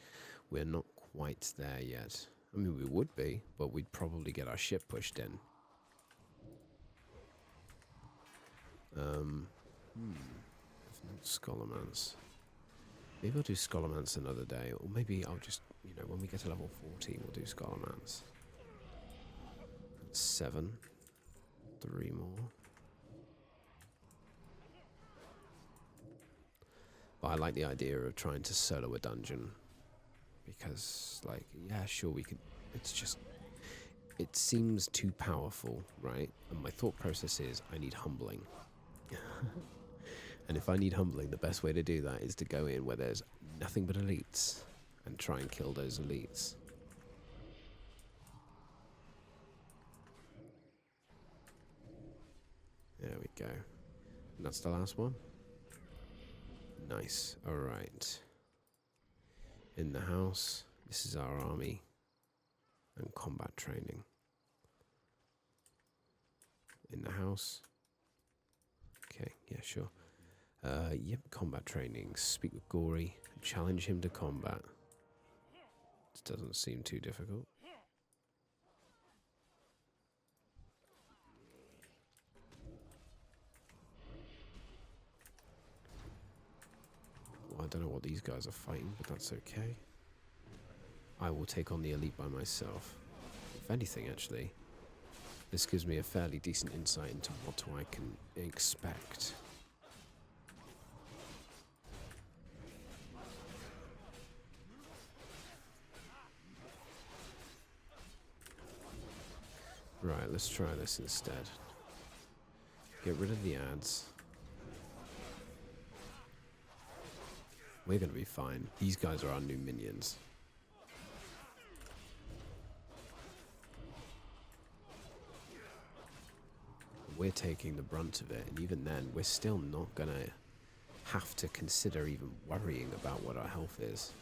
We're not quite there yet. I mean, we would be, but we'd probably get our ship pushed in. If not Scholomance. Maybe I'll do Scholomance another day, or maybe I'll just, you know, when we get to level 40, we'll do Scholomance. That's 7. 3 more. But I like the idea of trying to solo a dungeon. Because, like, yeah, sure, we could... It's just... It seems too powerful, right? And my thought process is, I need humbling. And if I need humbling, the best way to do that is to go in where there's nothing but elites and try and kill those elites. There we go. And that's the last one. Nice. Alright. In the house, this is our army and combat training. In the house. Okay, yeah, sure. Yep, combat training. Speak with Gory. Challenge him to combat. This doesn't seem too difficult. Well, I don't know what these guys are fighting, but that's okay. I will take on the elite by myself. If anything, actually, this gives me a fairly decent insight into what I can expect. Right, let's try this instead. Get rid of the ads. We're going to be fine. These guys are our new minions. We're taking the brunt of it, and even then, we're still not going to have to consider even worrying about what our health is.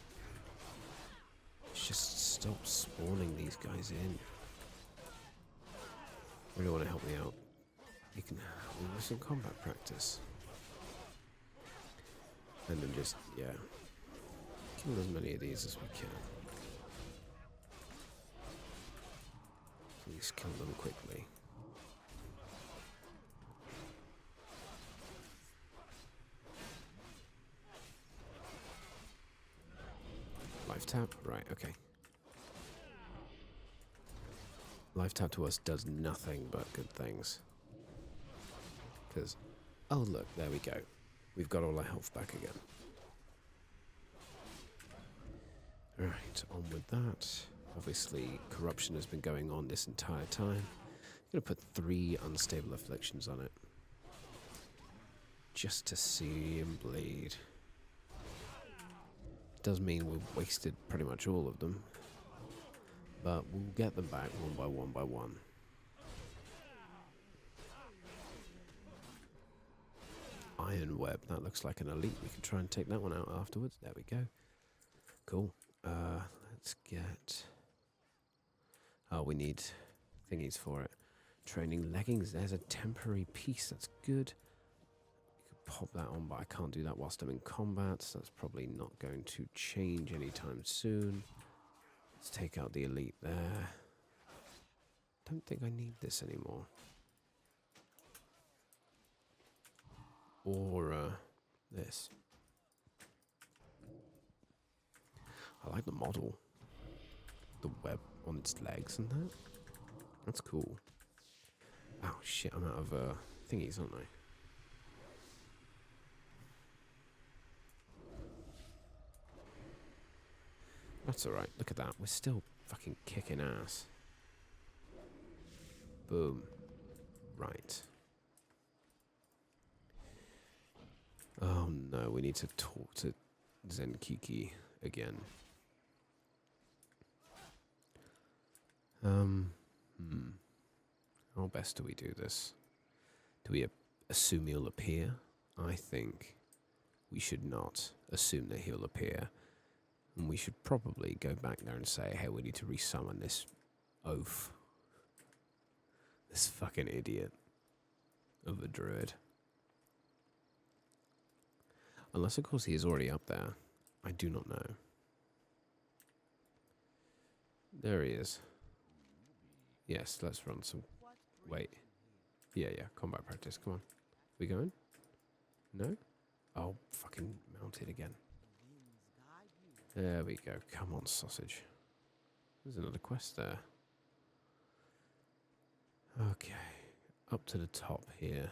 Just stop spawning these guys in. Really want to help me out. You can help me with some combat practice. And then just, yeah, kill as many of these as we can. Please kill them quickly. Life tap? Right, okay. Life tap to us does nothing but good things. Because, oh look, there we go. We've got all our health back again. Alright, on with that. Obviously, corruption has been going on this entire time. I'm going to put 3 unstable afflictions on it. Just to see him bleed. Does mean we've wasted pretty much all of them. But we'll get them back one by one by one. Iron web, that looks like an elite. We can try and take that one out afterwards. There we go. Cool. Let's get... Oh, we need thingies for it. Training leggings. There's a temporary piece. That's good. You could pop that on, but I can't do that whilst I'm in combat. So that's probably not going to change anytime soon. Let's take out the elite there. Don't think I need this anymore. Or this. I like the model. The web on its legs and that. That's cool. Oh shit, I'm out of thingies, aren't I? That's alright, look at that. We're still fucking kicking ass. Boom. Right. Oh no, we need to talk to Zenkiki again. How best do we do this? Do we assume he'll appear? I think we should not assume that he'll appear. And we should probably go back there and say, hey, we need to resummon this oaf. This fucking idiot of a druid. Unless, of course, he is already up there. I do not know. There he is. Yes, let's run some... Wait. Yeah, combat practice. Come on. We going? No? Oh, fucking mounted again. There we go. Come on, sausage. There's another quest there. Okay. Up to the top here.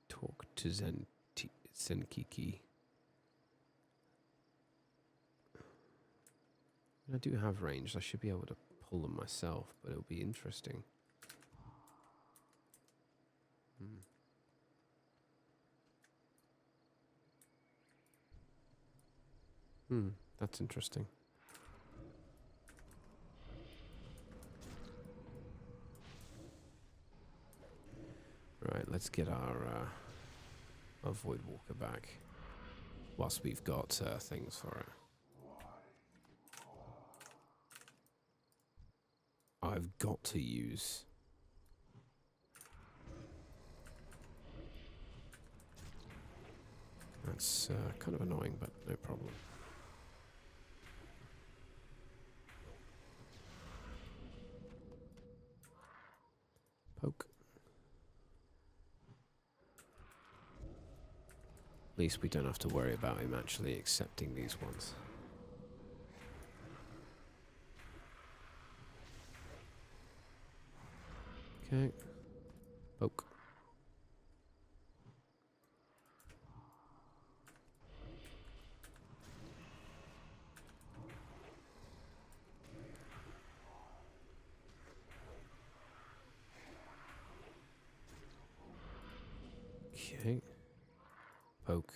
Talk to Zenkiki. I do have range. I should be able to pull them myself, but it'll be interesting. That's interesting. Right, let's get our Void Walker back. Whilst we've got things for it. I've got to use... That's kind of annoying, but no problem. Poke. At least we don't have to worry about him actually accepting these ones. Okay. Poke. Okay. Poke.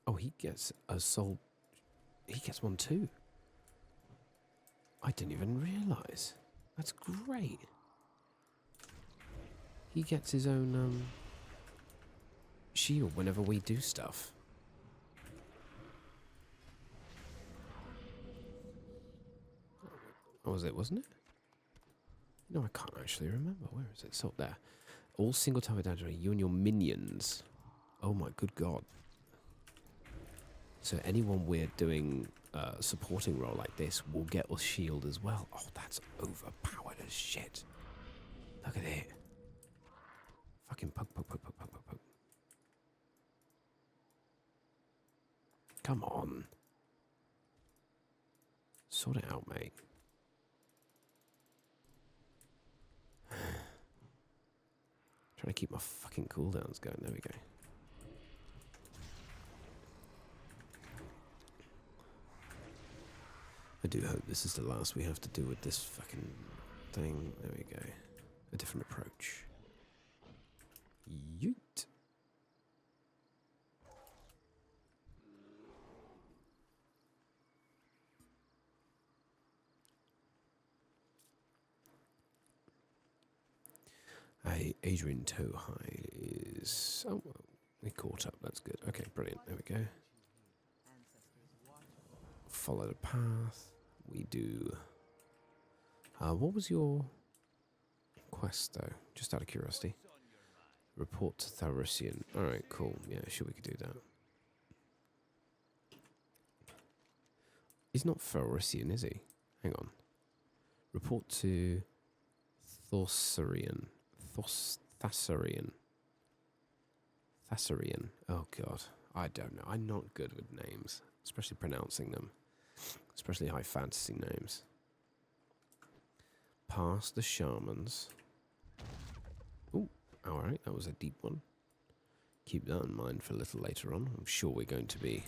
Oh, he gets a soul. He gets one too. I didn't even realise. That's great. He gets his own shield whenever we do stuff. What was it, wasn't it? No, I can't actually remember. Where is it? So there. All single target damage, you and your minions. Oh my good god. So anyone we're doing a supporting role like this will get a shield as well. Oh, that's overpowered as shit. Look at it. Fucking poke, poke, poke, poke, poke, poke, poke. Come on. Sort it out, mate. Trying to keep my fucking cooldowns going. There we go. I do hope this is the last we have to do with this fucking thing. There we go. A different approach. Yeet. Hey, Adrian Tohai is... Oh, well, we caught up. That's good. Okay, brilliant. There we go. Follow the path. We do... what was your quest, though? Just out of curiosity. Report to Tharisian. Alright, cool. Yeah, sure we could do that. He's not Tharisian, is he? Hang on. Report to Thorsarian. Thassarian. Thassarian. Oh, God. I don't know. I'm not good with names. Especially pronouncing them. Especially high fantasy names. Past the shamans. Ooh, alright. That was a deep one. Keep that in mind for a little later on. I'm sure we're going to be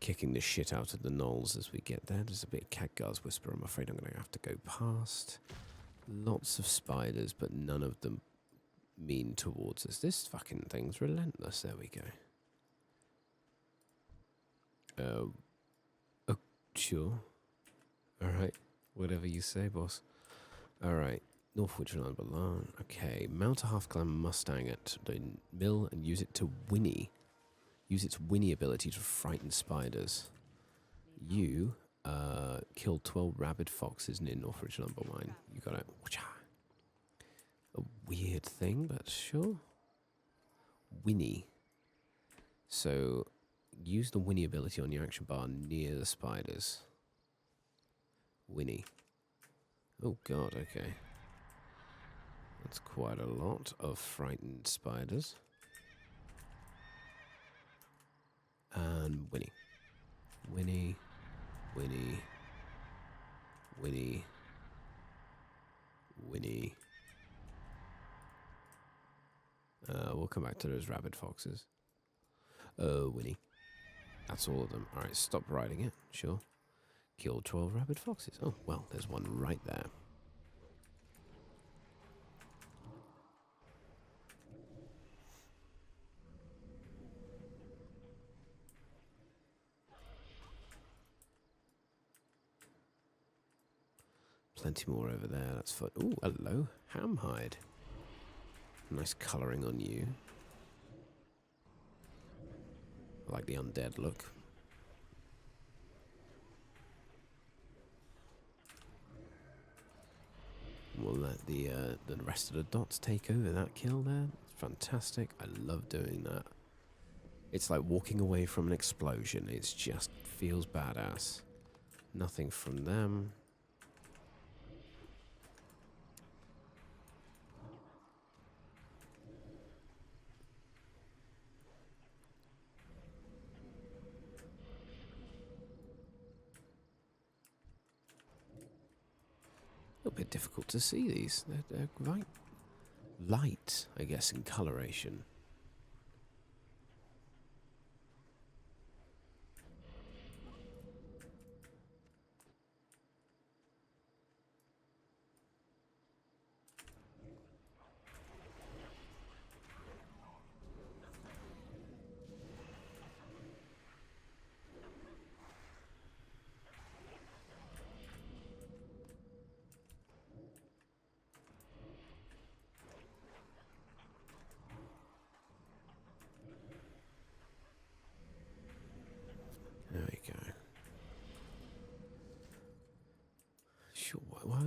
kicking the shit out of the gnolls as we get there. There's a bit of Khadgar's Whisper I'm afraid I'm going to have to go past. Lots of spiders, but none of them mean towards us. This fucking thing's relentless. There we go. Oh, sure. Alright. Whatever you say, boss. Alright. Northwich Line Balan. Okay. Mount a half-clan Mustang at the mill and use it to whinny. Use its whinny ability to frighten spiders. You killed 12 rabid foxes near Northridge Lumber Mine. You got it. A weird thing, but sure. Whinny. So, use the whinny ability on your action bar near the spiders. Whinny. Oh god, okay. That's quite a lot of frightened spiders. And whinny. Whinny. Whinny. Whinny. Whinny. We'll come back to those rabid foxes. Whinny. That's all of them. Alright, stop riding it. Sure. Kill 12 rabid foxes. Oh, well, there's one right there. Plenty more over there. That's fun. Ooh, hello. Hamhide. Nice colouring on you. I like the undead look. We'll let the rest of the dots take over that kill there. It's fantastic. I love doing that. It's like walking away from an explosion. It just feels badass. Nothing from them. A little bit difficult to see these. They're quite light, I guess, in coloration.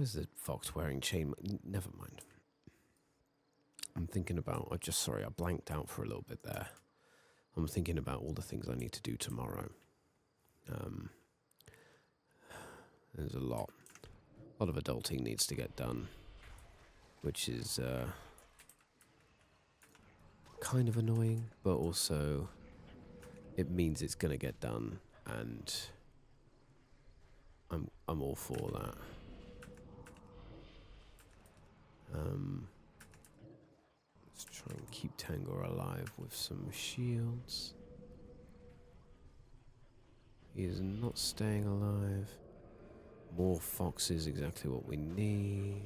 is the fox wearing chain? Never mind. I'm thinking about. I blanked out for a little bit there. I'm thinking about all the things I need to do tomorrow. There's a lot of adulting needs to get done, which is kind of annoying, but also it means it's gonna get done, and I'm all for that. Let's try and keep Tangor alive with some shields. He is not staying alive. More foxes, exactly what we need.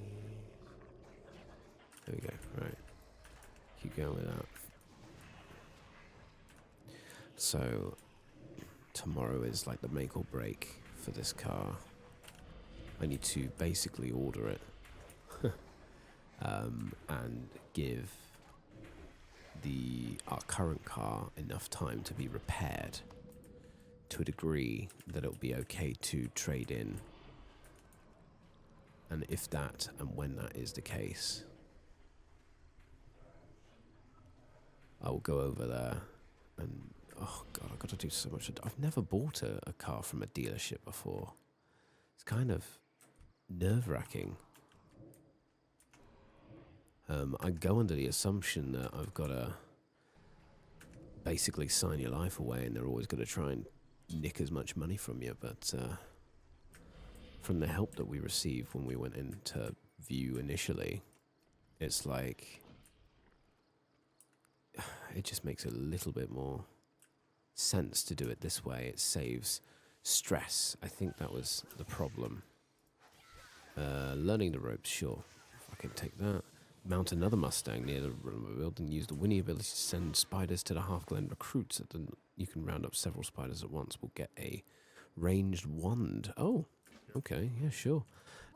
There we go, right. Keep going with that. So, tomorrow is like the make or break for this car. I need to basically order it and give our current car enough time to be repaired to a degree that it'll be okay to trade in. And if that and when that is the case, I will go over there and, oh God, I've got to do so much. I've never bought a car from a dealership before. It's kind of nerve-wracking. I go under the assumption that I've got to basically sign your life away and they're always going to try and nick as much money from you, but from the help that we received when we went into view initially, it's like it just makes a little bit more sense to do it this way. It saves stress. I think that was the problem. Learning the ropes, sure. If I can take that. Mount another Mustang near the build and use the winning ability to send spiders to the Half-Glen recruits. You can round up several spiders at once. We'll get a ranged wand. Oh, okay, yeah, sure.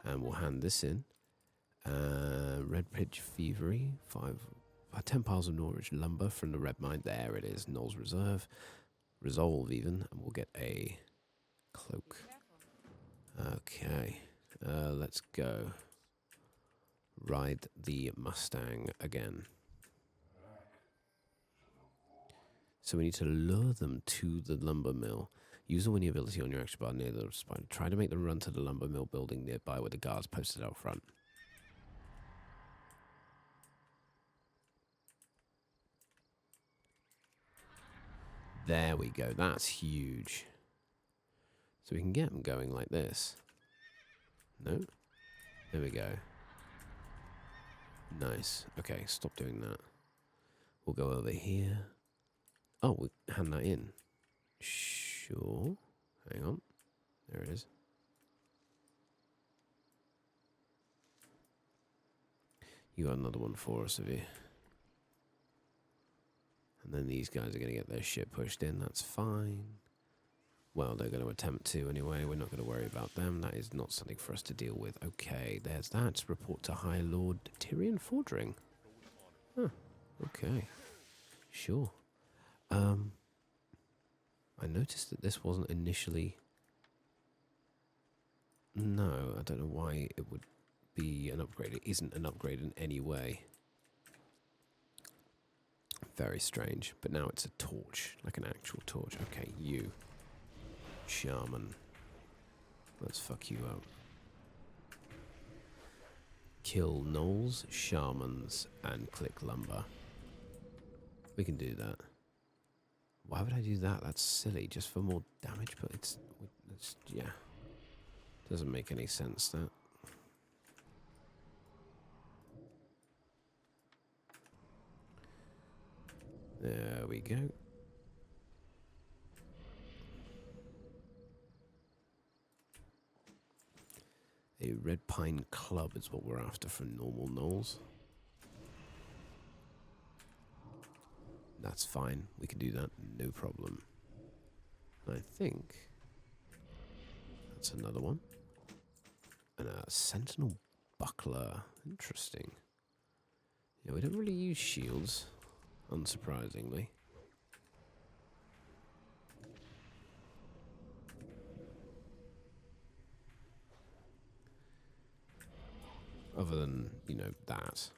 And we'll hand this in. Red Pitch Thievery, 10 piles of Norwich lumber from the red mine. There it is, Knoll's Reserve. Resolve even, and we'll get a cloak. Okay, let's go. Ride the Mustang again. So we need to lure them to the lumber mill. Use the winning ability on your action bar near the spider. Try to make them run to the lumber mill building nearby with the guards posted out front. There we go. That's huge. So we can get them going like this. No? There we go. Nice. Okay, stop doing that. We'll go over here. Oh, we hand that in. Sure. Hang on. There it is. You got another one for us, have you? And then these guys are going to get their shit pushed in. That's fine. Well, they're going to attempt to anyway. We're not going to worry about them. That is not something for us to deal with. Okay, there's that. Report to High Lord Tyrion Fordring. Huh. Okay. Sure. I noticed that this wasn't initially... No, I don't know why it would be an upgrade. It isn't an upgrade in any way. Very strange. But now it's a torch, like an actual torch. Okay, you. Shaman. Let's fuck you up. Kill gnolls, shamans, and click lumber. We can do that. Why would I do that? That's silly. Just for more damage, but it's yeah. Doesn't make any sense, that. There we go. A red pine club is what we're after for normal gnolls. That's fine. We can do that. No problem. I think that's another one. And a sentinel buckler. Interesting. Yeah, we don't really use shields, unsurprisingly. other than, you know, that.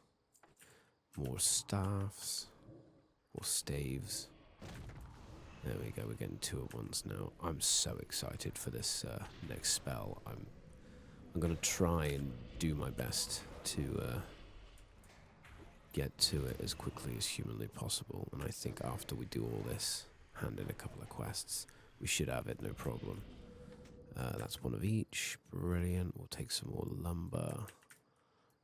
More staffs. Or staves. There we go, we're getting 2 at once now. I'm so excited for this next spell. I'm going to try and do my best to get to it as quickly as humanly possible. And I think after we do all this, hand in a couple of quests, we should have it, no problem. That's 1 of each. Brilliant. We'll take some more lumber.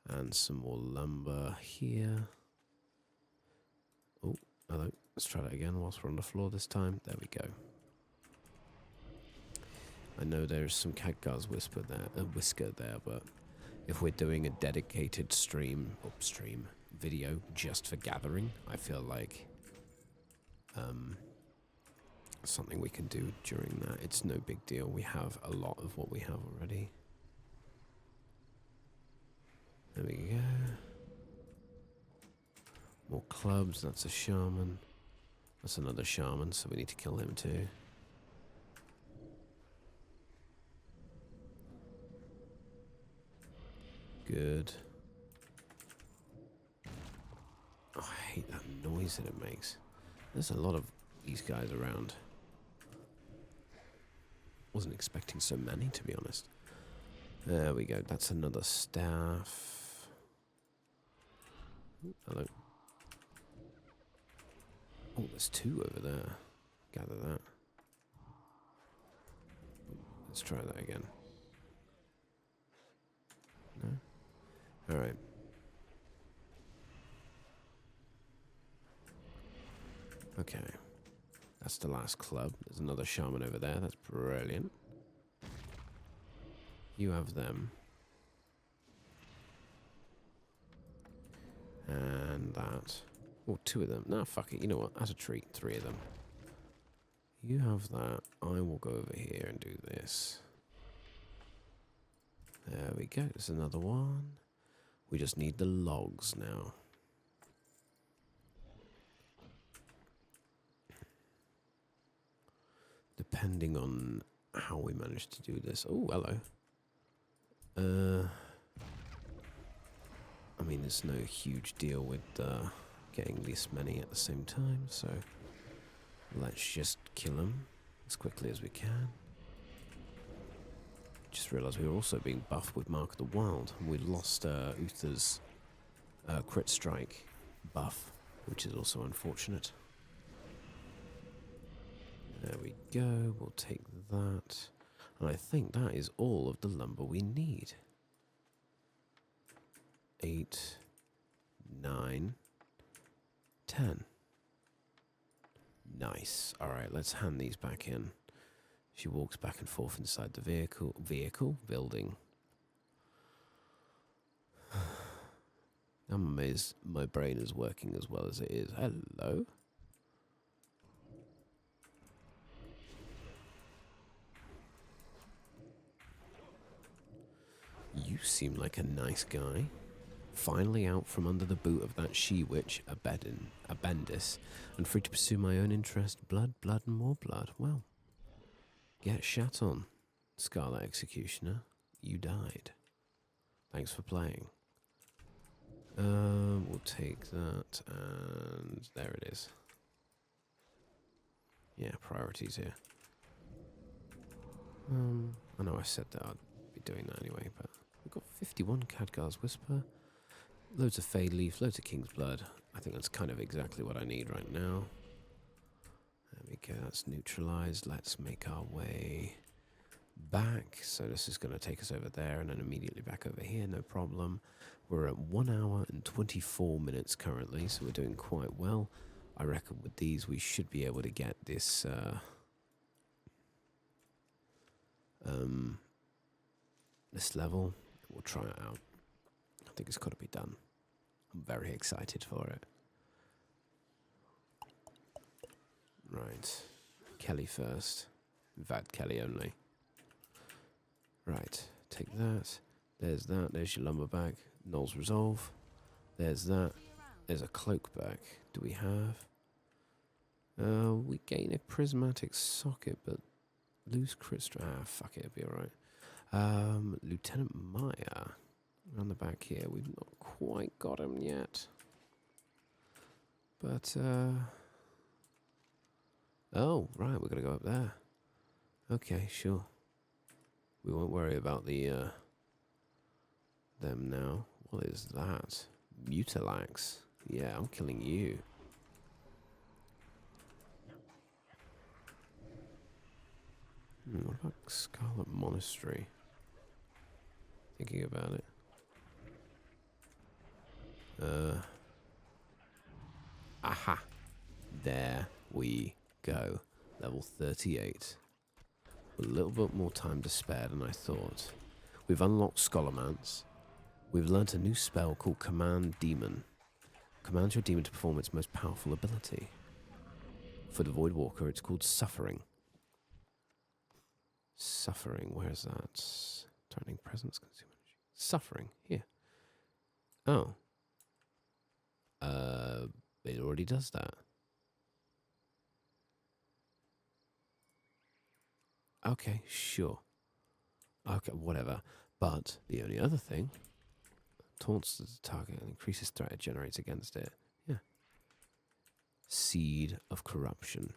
And some more lumber here. Oh, hello. Let's try that again whilst we're on the floor this time. There we go. I know there's some Khadgar's whisker there, but if we're doing a dedicated video just for gathering, I feel like something we can do during that. It's no big deal. We have a lot of what we have already. There we go. More clubs. That's a shaman. That's another shaman, so we need to kill him too. Good. Oh, I hate that noise that it makes. There's a lot of these guys around. Wasn't expecting so many, to be honest. There we go. That's another staff. Ooh, hello. Oh, there's 2 over there. Gather that. Let's try that again. No? Alright. Okay. That's the last club. There's another shaman over there. That's brilliant. You have them. And that. Oh, 2 of them. Nah, fuck it. You know what? As a treat, 3 of them. You have that. I will go over here and do this. There we go. There's another one. We just need the logs now. Depending on how we manage to do this. Oh, hello. I mean, it's no huge deal with getting this many at the same time, so let's just kill them as quickly as we can. Just realised we were also being buffed with Mark of the Wild, and we lost Uther's crit strike buff, which is also unfortunate. There we go, we'll take that. And I think that is all of the lumber we need. 8, 9, 10. Nice. Alright, let's hand these back in. She walks back and forth inside the building. I'm amazed my brain is working as well as it is. Hello? You seem like a nice guy. Finally out from under the boot of that she-witch, Abendis, and free to pursue my own interest. Blood, blood, and more blood. Well, get shat on, Scarlet Executioner. You died. Thanks for playing. We'll take that, and there it is. Yeah, priorities here. I know I said that I'd be doing that anyway, but we've got 51 Khadgar's Whisper, loads of Fade Leaf, loads of King's Blood. I think that's kind of exactly what I need right now. There we go, that's neutralized. Let's make our way back. So this is going to take us over there and then immediately back over here, no problem. We're at 1 hour and 24 minutes currently, so we're doing quite well. I reckon with these we should be able to get this this level. We'll try it out. I think it's got to be done. I'm very excited for it. Right. Kelly first. In fact, Kelly only. Right. Take that. There's that. There's your lumber bag. Null's Resolve. There's that. There's a cloak back. Do we have? We gain a prismatic socket, but lose crit strike. Ah, fuck it. It'll be alright. Lieutenant Maya. Around the back here, we've not quite got him yet. But, oh, right, we're going to go up there. Okay, sure. We won't worry about the, them now. What is that? Mutilax. Yeah, I'm killing you. What about Scarlet Monastery? Thinking about it. Aha. There we go. Level 38. A little bit more time to spare than I thought. We've unlocked Scholarmance. We've learnt a new spell called Command Demon. Commands your demon to perform its most powerful ability. For the Void Walker, it's called Suffering. Suffering, where's that? Threatening presence, consume energy. Suffering, here. Oh. It already does that. Okay, sure. Okay, whatever. But the only other thing, taunts the target and increases threat it generates against it. Yeah. Seed of Corruption.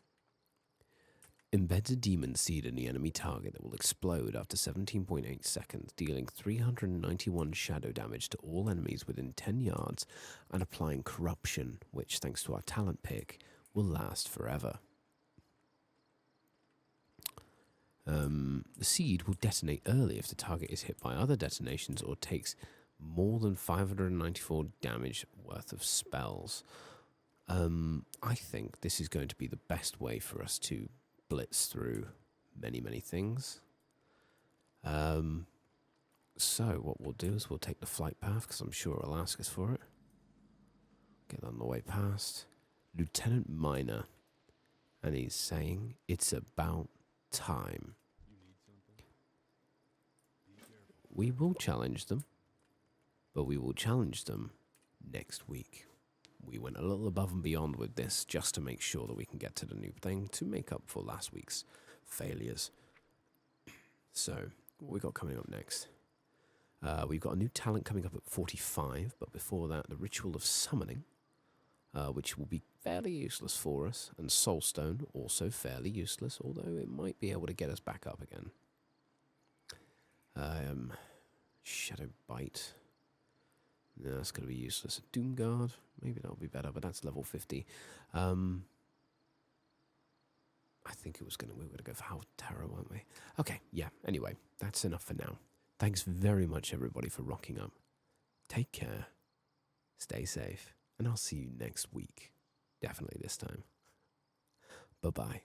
Embeds a demon seed in the enemy target that will explode after 17.8 seconds, dealing 391 shadow damage to all enemies within 10 yards and applying corruption, which, thanks to our talent pick, will last forever. The seed will detonate early if the target is hit by other detonations or takes more than 594 damage worth of spells. I think this is going to be the best way for us to blitz through many, many things. So what we'll do is we'll take the flight path, because I'm sure it'll ask us for it. Get on the way past. Lieutenant Minor. And he's saying, it's about time. We will challenge them, but we will challenge them next week. We went a little above and beyond with this just to make sure that we can get to the new thing to make up for last week's failures. So, what we got coming up next? We've got a new talent coming up at 45, but before that, the Ritual of Summoning, which will be fairly useless for us, and Soulstone, also fairly useless, although it might be able to get us back up again. Shadow Bite. No, that's going to be useless. Doomguard, maybe that'll be better, but that's level 50. I think we were going to go for House Terror, weren't we? Okay, yeah, anyway, that's enough for now. Thanks very much, everybody, for rocking up. Take care, stay safe, and I'll see you next week. Definitely this time. Bye-bye.